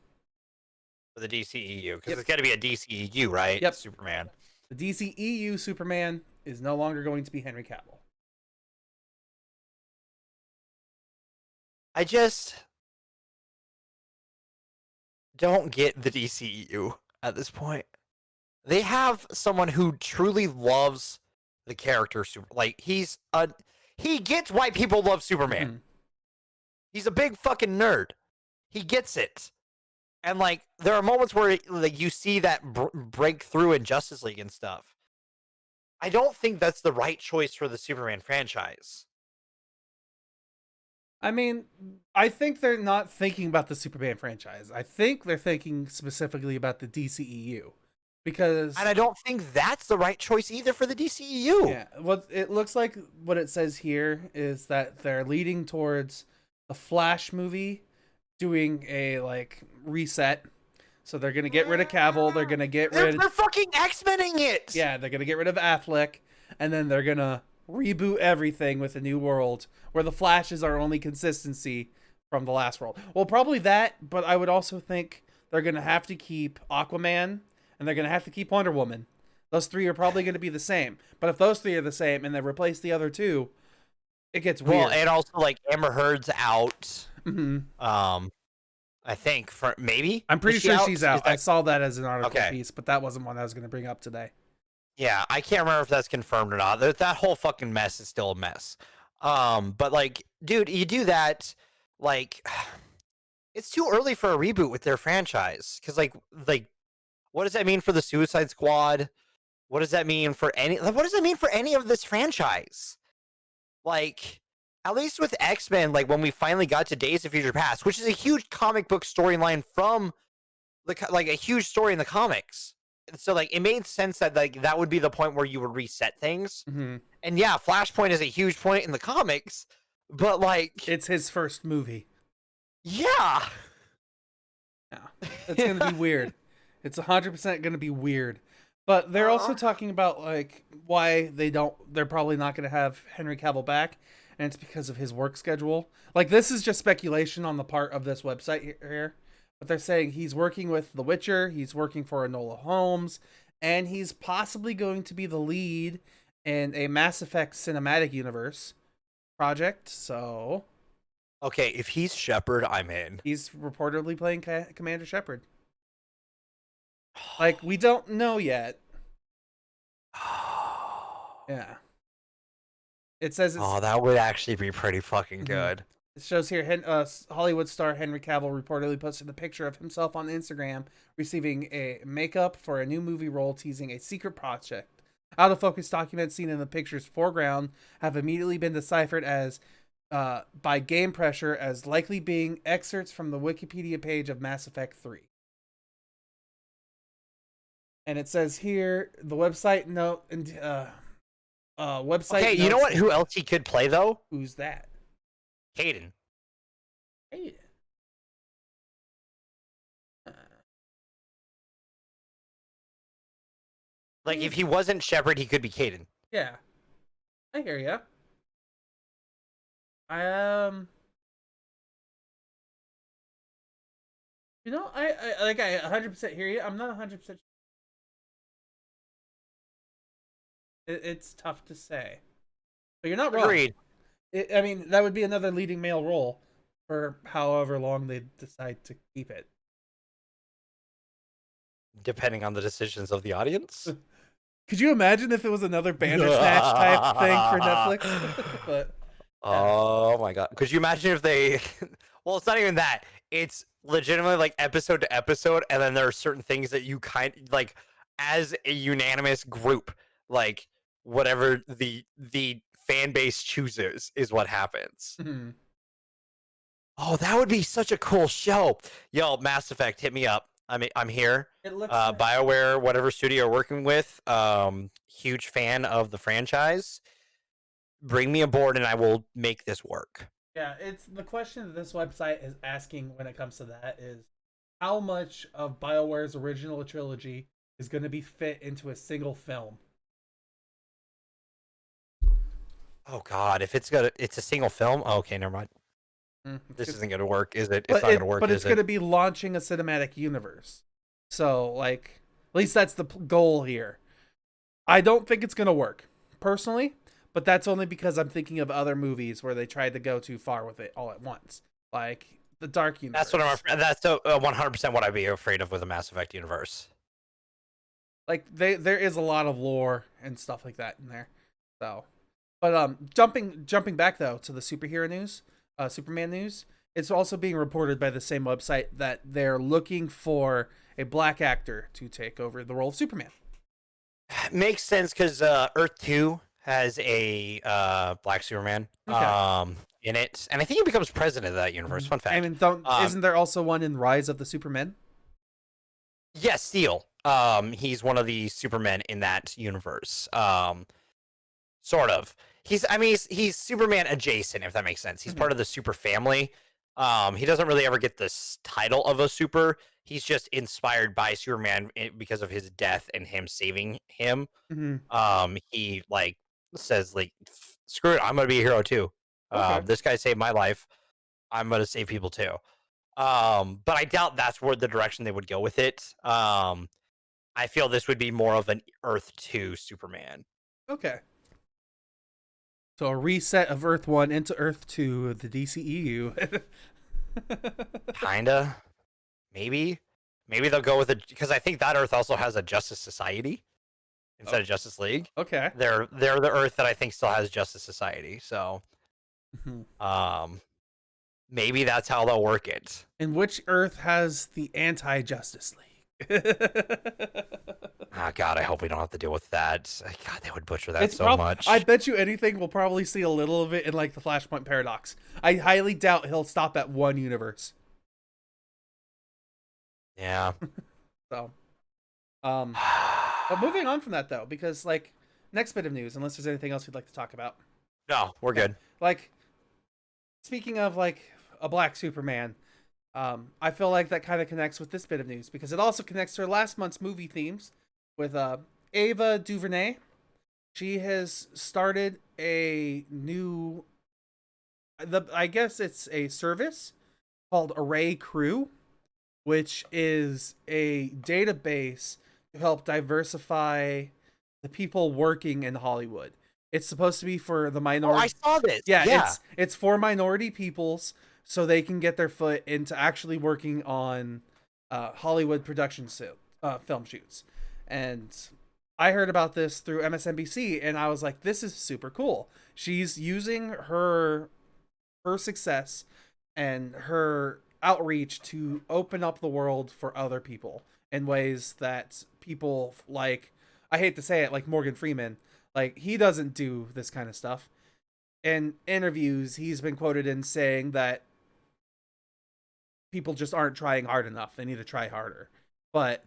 For the DCEU, because it's got to be a DCEU, right? Yep. Superman. The DCEU Superman is no longer going to be Henry Cavill. I just don't get the DCEU at this point. They have someone who truly loves the character. Like, he gets why people love Superman. Mm-hmm. He's a big fucking nerd. He gets it. And, like, there are moments where, like, you see that breakthrough in Justice League and stuff. I don't think that's the right choice for the Superman franchise. I mean, I think they're not thinking about the Superman franchise. I think they're thinking specifically about the DCEU. Because... And I don't think that's the right choice either for the DCEU. Yeah, what it looks like, what it says here is that they're leading towards a Flash movie doing a, like, reset. So they're going to get rid of Cavill. They're going to get rid of... They're fucking X-Menning it! Yeah, they're going to get rid of Affleck. And then they're going to reboot everything with a new world where the Flash is our only consistency from the last world. Well, probably that, but I would also think they're going to have to keep Aquaman and they're going to have to keep Wonder Woman. Those three are probably going to be the same. But if those three are the same and they replace the other two, it gets weird. Well, and also, like, Amber Heard's out. Mm-hmm. I think, for maybe? I'm pretty sure she's out. That... I saw that as an article okay. piece, but that wasn't one I was going to bring up today. Yeah, I can't remember if that's confirmed or not. That whole fucking mess is still a mess. But, like, dude, you do that, like, it's too early for a reboot with their franchise. Because, like, what does that mean for the Suicide Squad? What does that mean for any of this franchise? Like, at least with X-Men, like, when we finally got to Days of Future Past, which is a huge comic book storyline from, like, a huge story in the comics. So, like, it made sense that, like, that would be the point where you would reset things. Mm-hmm. And, yeah, Flashpoint is a huge point in the comics, but, like... It's his first movie. Yeah! Yeah. It's going to be weird. It's 100% going to be weird. But they're also talking about, like, why they're probably not going to have Henry Cavill back, and it's because of his work schedule. Like, this is just speculation on the part of this website here, but they're saying he's working with The Witcher, he's working for Enola Holmes, and he's possibly going to be the lead in a Mass Effect cinematic universe project, so... Okay, if he's Shepard, I'm in. He's reportedly playing Commander Shepard. Like, we don't know yet. Yeah. It says it's... Oh, that would actually be pretty fucking good. It shows here, Hollywood star Henry Cavill reportedly posted a picture of himself on Instagram receiving a makeup for a new movie role, teasing a secret project. Out-of-focus documents seen in the picture's foreground have immediately been deciphered as by Game Pressure as likely being excerpts from the Wikipedia page of Mass Effect 3. And it says here, the website note and website. Okay, you know what? Who else he could play though? Who's that? Caden. Caden. Like, if he wasn't Shepard, he could be Caden. Yeah, I hear ya. You know, I 100% hear you. I'm not 100%. It's tough to say, but you're not wrong. Agreed. I mean, that would be another leading male role for however long they decide to keep it. Depending on the decisions of the audience. Could you imagine if it was another Bandersnatch type thing for Netflix? But oh my god. Could you imagine if they well, it's not even that. It's legitimately like episode to episode, and then there are certain things that you like as a unanimous group, like whatever the fan base chooses is what happens. Mm-hmm. Oh, that would be such a cool show. Yo, Mass Effect, hit me up. I'm here. It looks BioWare, whatever studio you're working with, huge fan of the franchise. Bring me aboard and I will make this work. Yeah, it's the question that this website is asking when it comes to that is how much of BioWare's original trilogy is going to be fit into a single film. Oh God, if it's a single film. Oh, okay, never mind. This isn't gonna work, is it? It's not gonna work, But it's is going it? to be launching a cinematic universe. So, like, at least that's the goal here. I don't think it's going to work personally, but that's only because I'm thinking of other movies where they tried to go too far with it all at once, like the Dark Universe. That's what I'm. That's 100% what I'd be afraid of with a Mass Effect universe. Like there is a lot of lore and stuff like that in there. So, but jumping back though to the superhero news, Superman news. It's also being reported by the same website that they're looking for a black actor to take over the role of Superman. Makes sense because Earth 2 has a black Superman Okay. in it, and I think he becomes president of that universe. Fun I fact. mean, don't isn't there also one in Rise of the Supermen? Yes, Steel. He's one of the Supermen in that universe. Sort of. He's Superman adjacent, if that makes sense. He's part of the super family. He doesn't really ever get this title of a super. He's just inspired by Superman because of his death and him saving him. He like says like, "Screw it, I'm gonna be a hero too. Okay. This guy saved my life. I'm gonna save people too." But I doubt that's where the direction they would go with it. I feel this would be more of an Earth 2 Superman. Okay. So a reset of Earth 1 into Earth 2 of the DCEU. Kinda. Maybe. Maybe they'll go with it because I think that Earth also has a Justice Society instead of Justice League. Okay. They're the Earth that I think still has Justice Society. So maybe that's how they'll work it. And which Earth has the anti-Justice League? Oh God, I hope we don't have to deal with that. God, they would butcher that much. I bet you anything we'll probably see a little of it in like the Flashpoint Paradox. I highly doubt he'll stop at one universe. Yeah. So, but moving on from that though, because like next bit of news, unless there's anything else you'd like to talk about. No, we're good. Like, speaking of like a black Superman, I feel like that kind of connects with this bit of news because it also connects to her last month's movie themes with Ava DuVernay. She has started a new, I guess it's a service called Array Crew, which is a database to help diversify the people working in Hollywood. It's supposed to be for the minority. Oh, I saw this. Yeah, it's for minority peoples so they can get their foot into actually working on Hollywood film shoots. And I heard about this through MSNBC, and I was like, "This is super cool." She's using her success and her outreach to open up the world for other people in ways that people like. I hate to say it, like Morgan Freeman, like he doesn't do this kind of stuff. In interviews, he's been quoted in saying that people just aren't trying hard enough. They need to try harder. But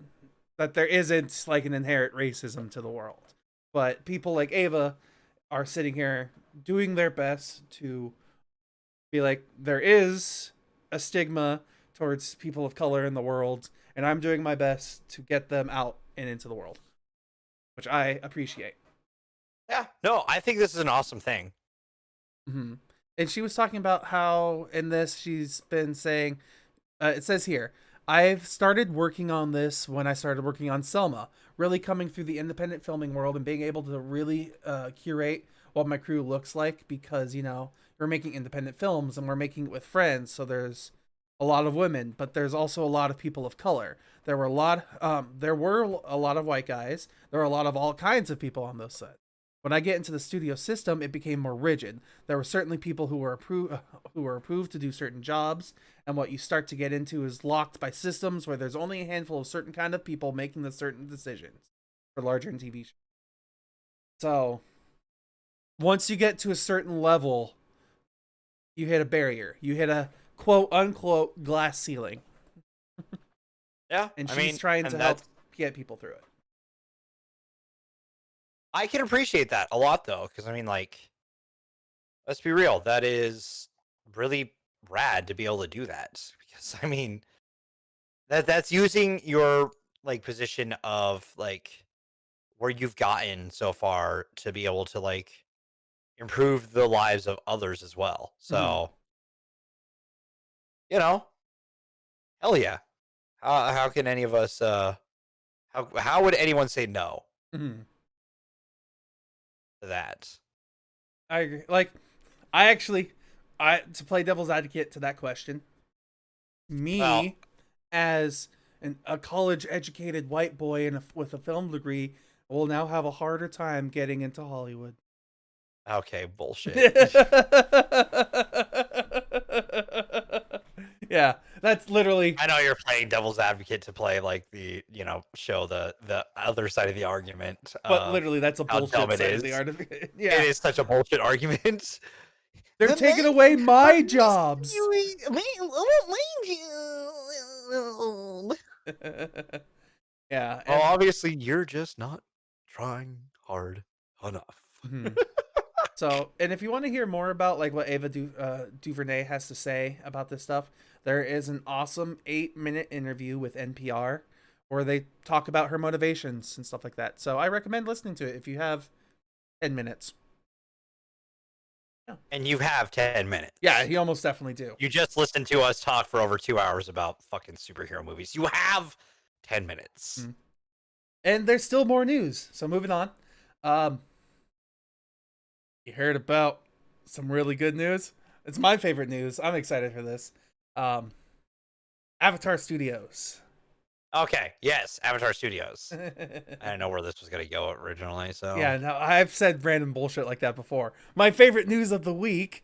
that there isn't like an inherent racism to the world. But people like Ava are sitting here doing their best to be like, there is a stigma towards people of color in the world, and I'm doing my best to get them out and into the world, which I appreciate. Yeah. No, I think this is an awesome thing. Mm-hmm. And she was talking about how in this she's been saying, it says here, I've started working on this when I started working on Selma, really coming through the independent filming world and being able to really curate what my crew looks like because, you know, we're making independent films and we're making it with friends. So there's a lot of women, but there's also a lot of people of color. There were a lot of white guys. There were a lot of all kinds of people on those sets. When I get into the studio system, it became more rigid. There were certainly people who were approved to do certain jobs, and what you start to get into is locked by systems where there's only a handful of certain kind of people making the certain decisions for larger TV shows. So, once you get to a certain level, you hit a barrier. You hit a quote unquote glass ceiling. Yeah, and she's trying to help get people through it. I can appreciate that a lot, though, because I mean, like, let's be real. That is really rad to be able to do that, because I mean that's using your like position of like where you've gotten so far to be able to like improve the lives of others as well. Mhm. So, you know, hell yeah. How can any of us how would anyone say no Mhm. to that? I agree. Like, I actually, I to play devil's advocate to that question, Well, me as a college educated white boy with a film degree will now have a harder time getting into Hollywood. okay, bullshit. Yeah, that's literally. I know you're playing devil's advocate to play like show the other side of the argument But of literally, that's a how dumb bullshit it side of is. the art of it. It Yeah, is such a bullshit argument. they're The taking main away are my missing jobs. you. Well, Yeah, and obviously you're just not trying hard enough. mhm. So, and if you want to hear more about like what DuVernay has to say about this stuff, there is an awesome 8-minute interview with NPR where they talk about her motivations and stuff like that. So I recommend listening to it if you have 10 minutes. Yeah, And you have 10 yeah, minutes. you almost definitely do. You just listened to us talk for over 2 hours about fucking superhero movies. You have 10 minutes. Mhm. And there's still more news. So moving on. Um, you heard about some really good news. It's my favorite news. I'm excited for this. Um, Avatar Studios. Okay, yes, Avatar Studios. I didn't know where this was going to go originally, so. Yeah, no, I've said random bullshit like that before. My favorite news of the week: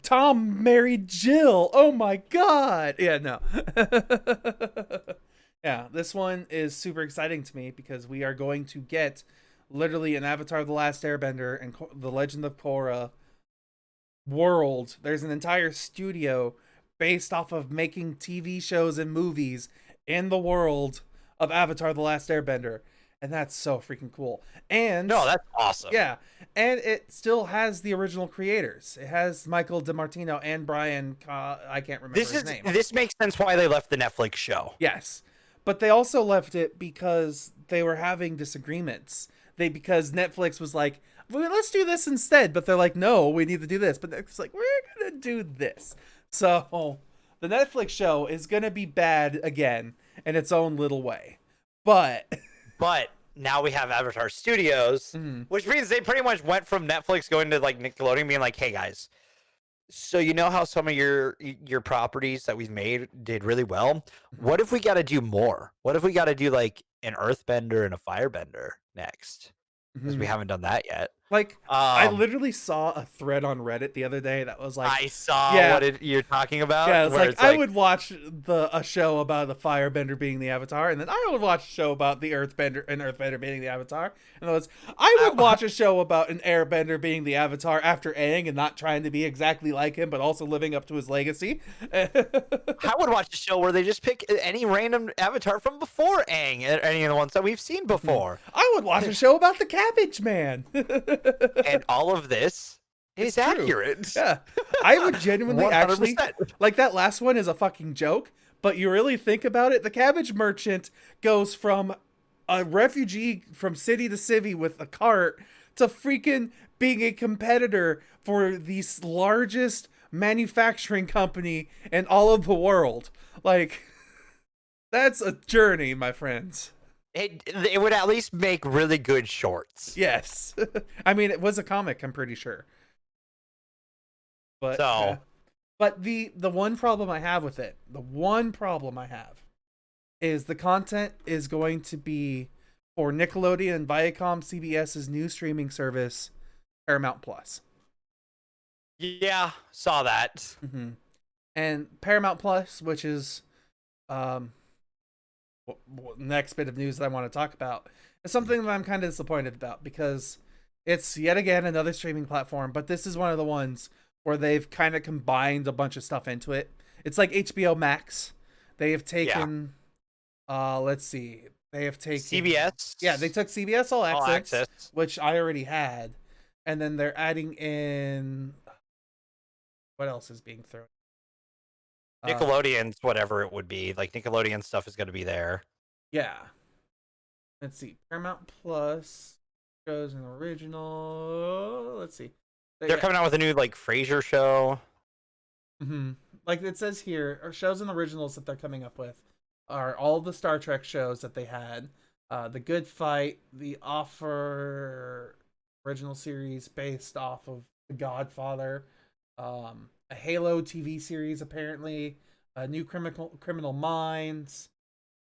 Tom married Jill. Oh my god! Yeah, no. Yeah, this one is super exciting to me because we are going to get literally an Avatar: The Last Airbender and The Legend of Korra world. There's an entire studio based off of making TV shows and movies in the world of Avatar: The Last Airbender. And that's so freaking cool. And No, that's awesome. yeah, and it still has the original creators. It has Michael DeMartino and Brian. I can't remember his name. This makes sense why they left the Netflix show. Yes, but they also left it because they were having disagreements. Because Netflix was like, well, let's do this instead, but they're like, no, we need to do this. But Netflix like, we're gonna do this. So the Netflix show is gonna be bad again in its own little way, but. But now we have Avatar Studios, which means they pretty much went from Netflix going to like Nickelodeon being like, hey guys, so you know how some of your properties that we've made did really well? What if we got to do more? What if we got to do like an Earthbender and a Firebender next? Because we haven't done that yet. Like, I literally saw a thread on Reddit the other day that was like, I saw yeah, what you're talking about. yeah, it's where like I would watch a show about the Firebender being the Avatar, and then I would watch a show about the Earthbender being the Avatar, and it was I would watch a show about an Airbender being the Avatar after Aang and not trying to be exactly like him, but also living up to his legacy. I would watch a show where they just pick any random Avatar from before Aang, any of the ones that we've seen before. I would watch a show about the Cabbage Man. And all of this is accurate. Yeah. I would genuinely 100%. actually like that last one is a fucking joke, but you really think about it, the Cabbage Merchant goes from a refugee from city to city with a cart to freaking being a competitor for the largest manufacturing company in all of the world. Like, that's a journey, my friends. It would at least make really good shorts. Yes. I mean, it was a comic, I'm pretty sure. But so, but the one problem I have with it, is the content is going to be for Nickelodeon and Viacom CBS's new streaming service, Paramount Plus. yeah, saw that. And Paramount Plus, which is next bit of news that I want to talk about, is something that I'm kind of disappointed about because it's yet again another streaming platform, but this is one of the ones where they've kind of combined a bunch of stuff into it. It's like HBO Max. They have taken let's see. They have taken CBS. Yeah, they took CBS All Access, which I already had, and then they're adding in What else is being thrown? Nickelodeon's whatever it would be. Like Nickelodeon stuff is going to be there. Yeah. Let's see. Paramount Plus shows an original. Let's see. They're coming out with a new like Frasier show. Like it says here, or shows and originals that they're coming up with are all the Star Trek shows that they had. The Good Fight, The Offer original series based off of The Godfather, a Halo TV series apparently, a new Criminal Minds,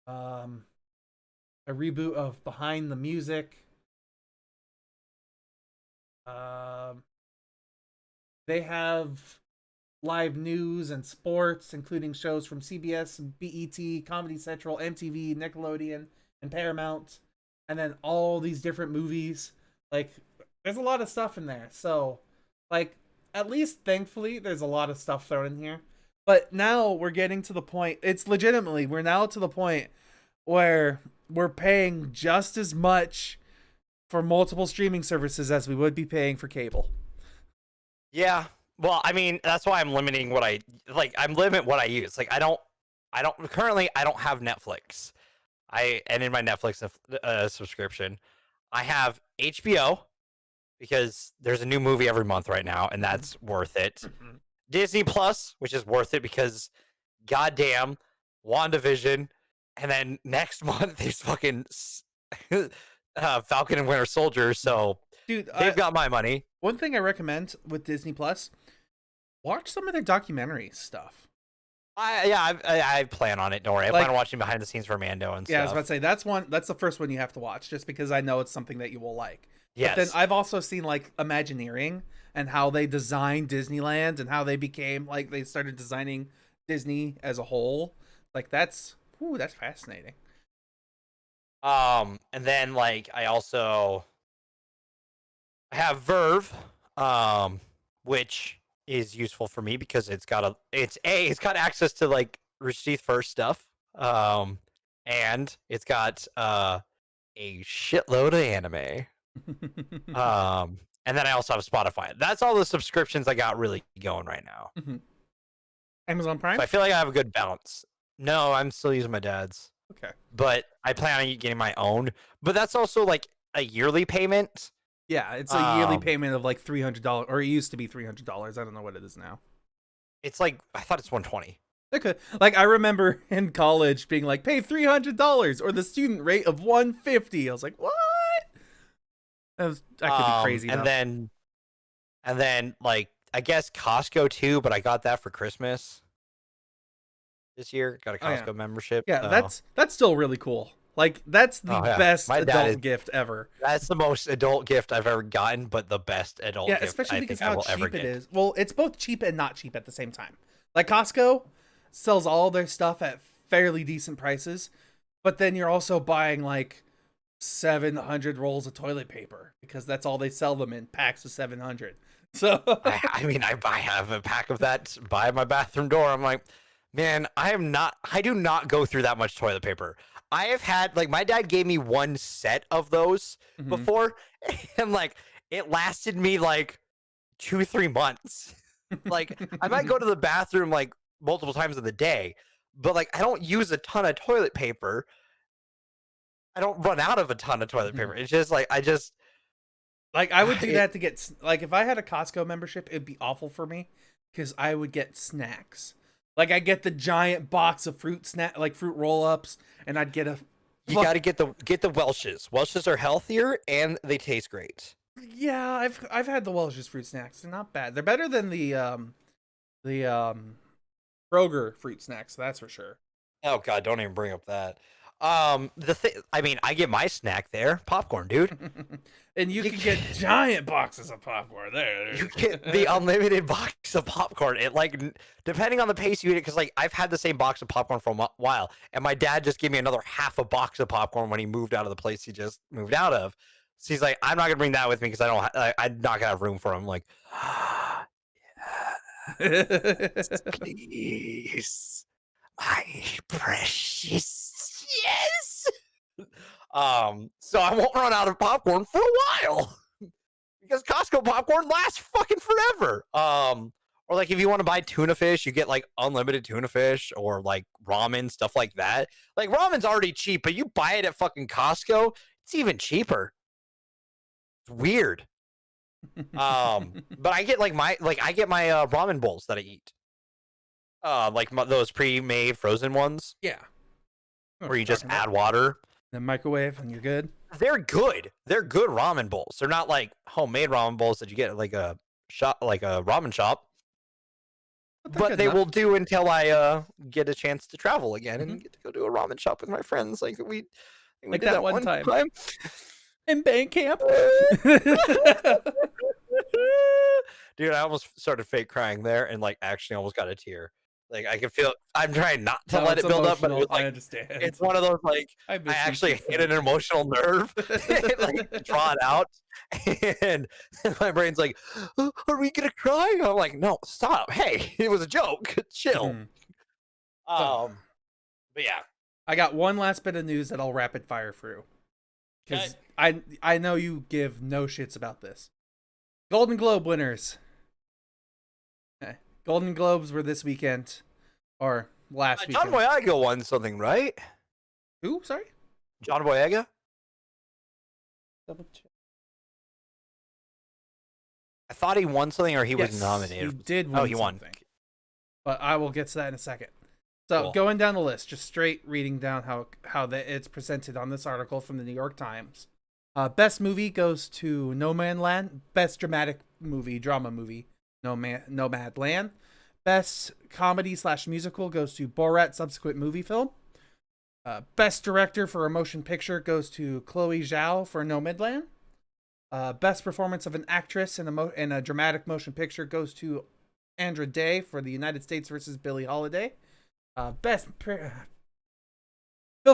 a reboot of Behind the Music. They have live news and sports, including shows from CBS, BET, Comedy Central, MTV, Nickelodeon, and Paramount, and then all these different movies. Like, there's a lot of stuff in there. So, like, at least thankfully, there's a lot of stuff thrown in here. But now we're getting to the point, we're now to the point where we're paying just as much for multiple streaming services as we would be paying for cable. Yeah. Well, I mean, that's why I'm limiting what I like. I'm limiting what I use. Like, I don't currently I don't have Netflix. And in my Netflix subscription, I have HBO because there's a new movie every month right now, and that's worth it. Disney Plus, which is worth it because goddamn WandaVision, and then next month there's fucking Falcon and Winter Soldier. So dude, they've got my money. One thing I recommend with Disney Plus, watch some of their documentary stuff. I plan on it. Don't worry. I plan on watching behind the scenes for Mando and stuff. Yeah, I was about to say that's the first one you have to watch, just because I know it's something that you will like. Yes. But then I've also seen like Imagineering and how they designed Disneyland and how they became like they started designing Disney as a whole. Like that's fascinating. And then like I have Verve, which is useful for me because it's got access to like Rashid First stuff. And it's got a shitload of anime. And then I also have Spotify. That's all the subscriptions I got really going right now. Amazon Prime? So I feel like I have a good balance. No, I'm still using my dad's. Okay. But I plan on getting my own. But that's also like a yearly payment. Yeah, it's a yearly payment of like $300, or it used to be $300. I don't know what it is now. It's like, I thought it's $120. Okay. Like I remember in college being like, pay $300 or the student rate of $150. I was like, what? That could be crazy. And then like I guess Costco too, but I got that for Christmas this year. Got a Costco membership. Yeah, that's still really cool. Like that's the best adult gift ever. That's the most adult gift I've ever gotten, but the best adult gift especially I because think I how will cheap ever it get. is. Well, it's both cheap and not cheap at the same time. Like Costco sells all their stuff at fairly decent prices, but then you're also buying like 700 rolls of toilet paper because that's all they sell them in, packs of 700. So I mean, I have a pack of that by my bathroom door. I'm like, man, I do not go through that much toilet paper. I have had, like, my dad gave me one set of those before, and like it lasted me like 2-3 months. Like I might go to the bathroom like multiple times in the day, but like I don't use a ton of toilet paper. I don't run out of a ton of toilet paper. It's just like I would do that to get, like, if I had a Costco membership, it'd be awful for me because I would get snacks. Like I get the giant box of fruit roll-ups, and I'd get You got to get the Welch's. Welch's are healthier and they taste great. Yeah, I've had the Welch's fruit snacks. They're not bad. They're better than the Kroger fruit snacks, that's for sure. Oh god, don't even bring up that. I mean, I get my snack there, popcorn, dude. And you can get giant boxes of popcorn there. You get the unlimited box of popcorn. It like depending on the pace you eat it, because like I've had the same box of popcorn for a while, and my dad just gave me another half a box of popcorn when he moved out of the place he just moved out of. So he's like, I'm not gonna bring that with me because I'm not gonna have room for him. I'm like, yes, please, my precious, yes. So I won't run out of popcorn for a while because Costco popcorn lasts fucking forever. Or like if you want to buy tuna fish, you get like unlimited tuna fish or like ramen, stuff like that. Like ramen's already cheap, but you buy it at fucking Costco, it's even cheaper. It's weird. But I get like my ramen bowls that I eat. Those pre-made frozen ones Yeah. where you just add water. The microwave and you're good. They're good. They're good ramen bowls. They're not like homemade ramen bowls that you get at like a shop, like a ramen shop. But they will do until I get a chance to travel again and get to go to a ramen shop with my friends. Like we did that one time in band camp. Dude, I almost started fake crying there and like actually almost got a tear. Like I can feel. I'm trying not to let it build up, but it was like, I understand. It's one of those like I actually hit an emotional nerve, like draw it out, and my brain's like, oh, "Are we gonna cry?" I'm like, "No, stop! Hey, it was a joke. Chill." But yeah, I got one last bit of news that I'll rapid fire through because I know you give no shits about this. Golden Globe winners. Golden Globes were this weekend, or last weekend. John Boyega won something, right? Who? Sorry? John Boyega? Double check. I thought he won something or he was nominated. He did win he won. something. But I will get to that in a second. So Cool. Going down the list, just straight reading down how it's presented on this article from the New York Times. Best movie goes to Nomadland. Best dramatic movie, drama movie, Nomadland. Best comedy/musical goes to Borat subsequent movie film. Best director for a motion picture goes to Chloe Zhao for Nomadland. Best performance of an actress in a dramatic motion picture goes to Andra Day for The United States versus Billie Holiday. Feel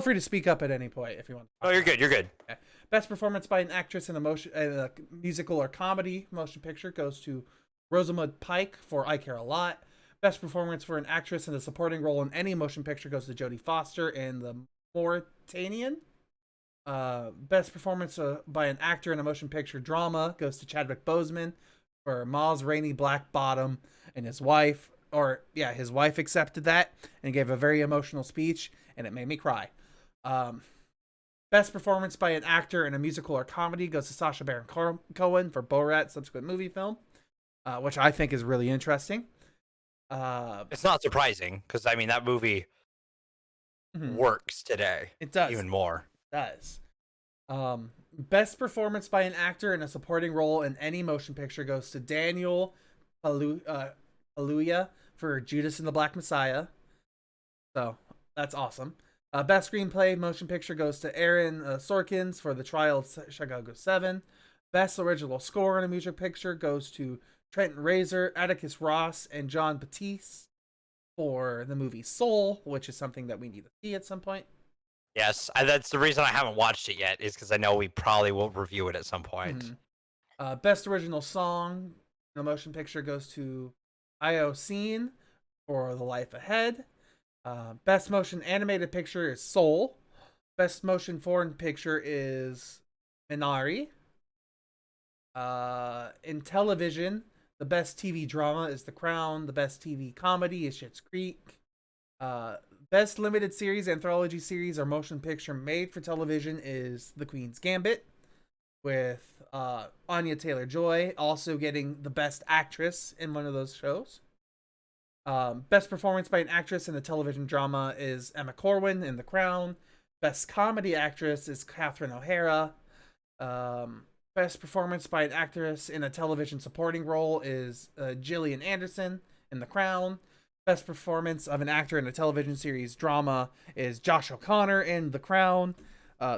free to speak up at any point if you want. Oh, you're good. You're good. Okay. Best performance by an actress in a musical or comedy motion picture goes to Rosamund Pike for I Care a Lot. Best performance for an actress in a supporting role in any motion picture goes to Jodie Foster in The Mauritanian. Best performance by an actor in a motion picture drama goes to Chadwick Boseman for Ma's Rainy Black Bottom, and his wife accepted that and gave a very emotional speech, and it made me cry. Best performance by an actor in a musical or comedy goes to Sacha Baron Cohen for Borat subsequent movie film, which I think is really interesting. It's not surprising because I mean that movie works today. It does even more. It does. Best performance by an actor in a supporting role in any motion picture goes to Daniel Kaluuya for Judas and the Black Messiah. So that's awesome. Best screenplay motion picture goes to Aaron Sorkins for The Trial of Chicago 7. Best original score in a music picture goes to Trenton Razor, Atticus Ross, and John Batiste for the movie Soul, which is something that we need to see at some point. Yes, that's the reason I haven't watched it yet, is because I know we probably will review it at some point. Best original song in a motion picture goes to Io Scene for The Life Ahead. Best motion animated picture is Soul. Best motion foreign picture is Minari. In television, the best TV drama is The Crown. The best TV comedy is Schitt's Creek. Best limited series, anthology series, or motion picture made for television is The Queen's Gambit, with Anya Taylor-Joy also getting the best actress in one of those shows. Best performance by an actress in a television drama is Emma Corwin in The Crown. Best comedy actress is Catherine O'Hara. Best performance by an actress in a television supporting role is Gillian Anderson in The Crown. Best performance of an actor in a television series drama is Josh O'Connor in The Crown.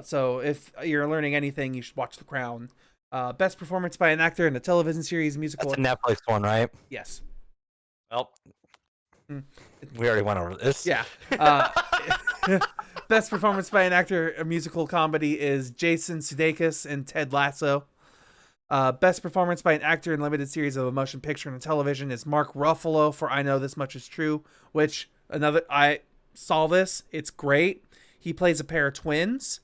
So if you're learning anything, you should watch The Crown. Best performance by an actor in a television series musical. That's a Netflix one, right? Yes. Well, we already went over this. Yeah. Best performance by an actor in a musical comedy is Jason Sudeikis in Ted Lasso. Best performance by an actor in limited series of a motion picture and television is Mark Ruffalo for I Know This Much Is True, which I saw this. It's great. He plays a pair of twins.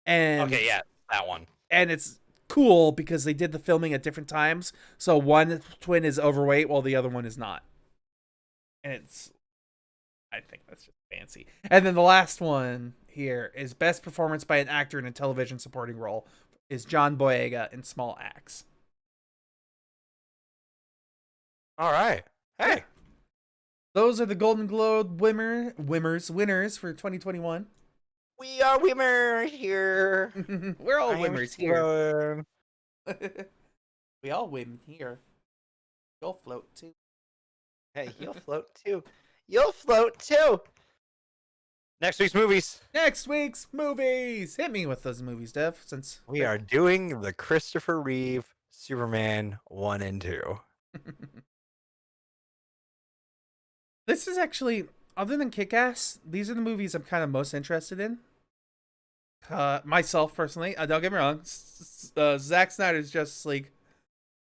And okay, yeah, that one. And it's cool because they did the filming at different times. So one twin is overweight while the other one is not. And I think that's just fancy. And then the last one here is best performance by an actor in a television supporting role is John Boyega in Small Axe. All right. Hey. Those are the Golden Globe winners for 2021. We are winners here. We're all winners here. Sloan. We all win here. You'll float too. Hey, you'll float too. You'll float too. Next week's movies. Next week's movies. Hit me with those movies, Dev. Since We are doing the Christopher Reeve Superman 1 and 2. This is actually, other than Kick-Ass, these are the movies I'm kind of most interested in. Myself, personally. Don't get me wrong. Zack Snyder's Justice League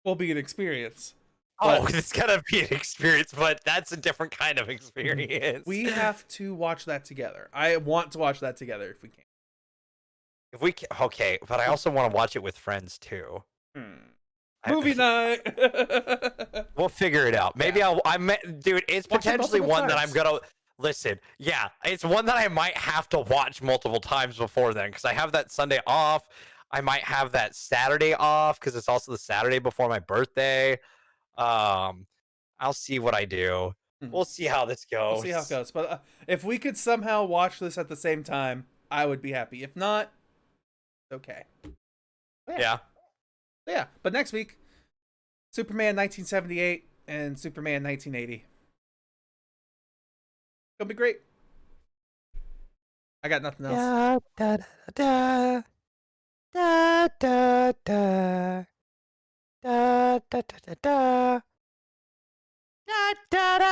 will be an experience. Oh, it's gotta be an experience, but that's a different kind of experience. We have to watch that together. I want to watch that together if we can. If we can, okay, but I also want to watch it with friends too. Movie night. We'll figure it out. Maybe dude, it's Watch it potentially multiple one that times. I'm gonna listen. Yeah, it's one that I might have to watch multiple times before then, because I have that Sunday off. I might have that Saturday off because it's also the Saturday before my birthday. I'll see what I do. We'll see how this goes. We'll see how it goes. But if we could somehow watch this at the same time, I would be happy. If not, okay. Yeah. But next week, Superman 1978 and Superman 1980. It'll be great. I got nothing else. Da, da, da, da, da, da, da, da, da, da, da, da, da,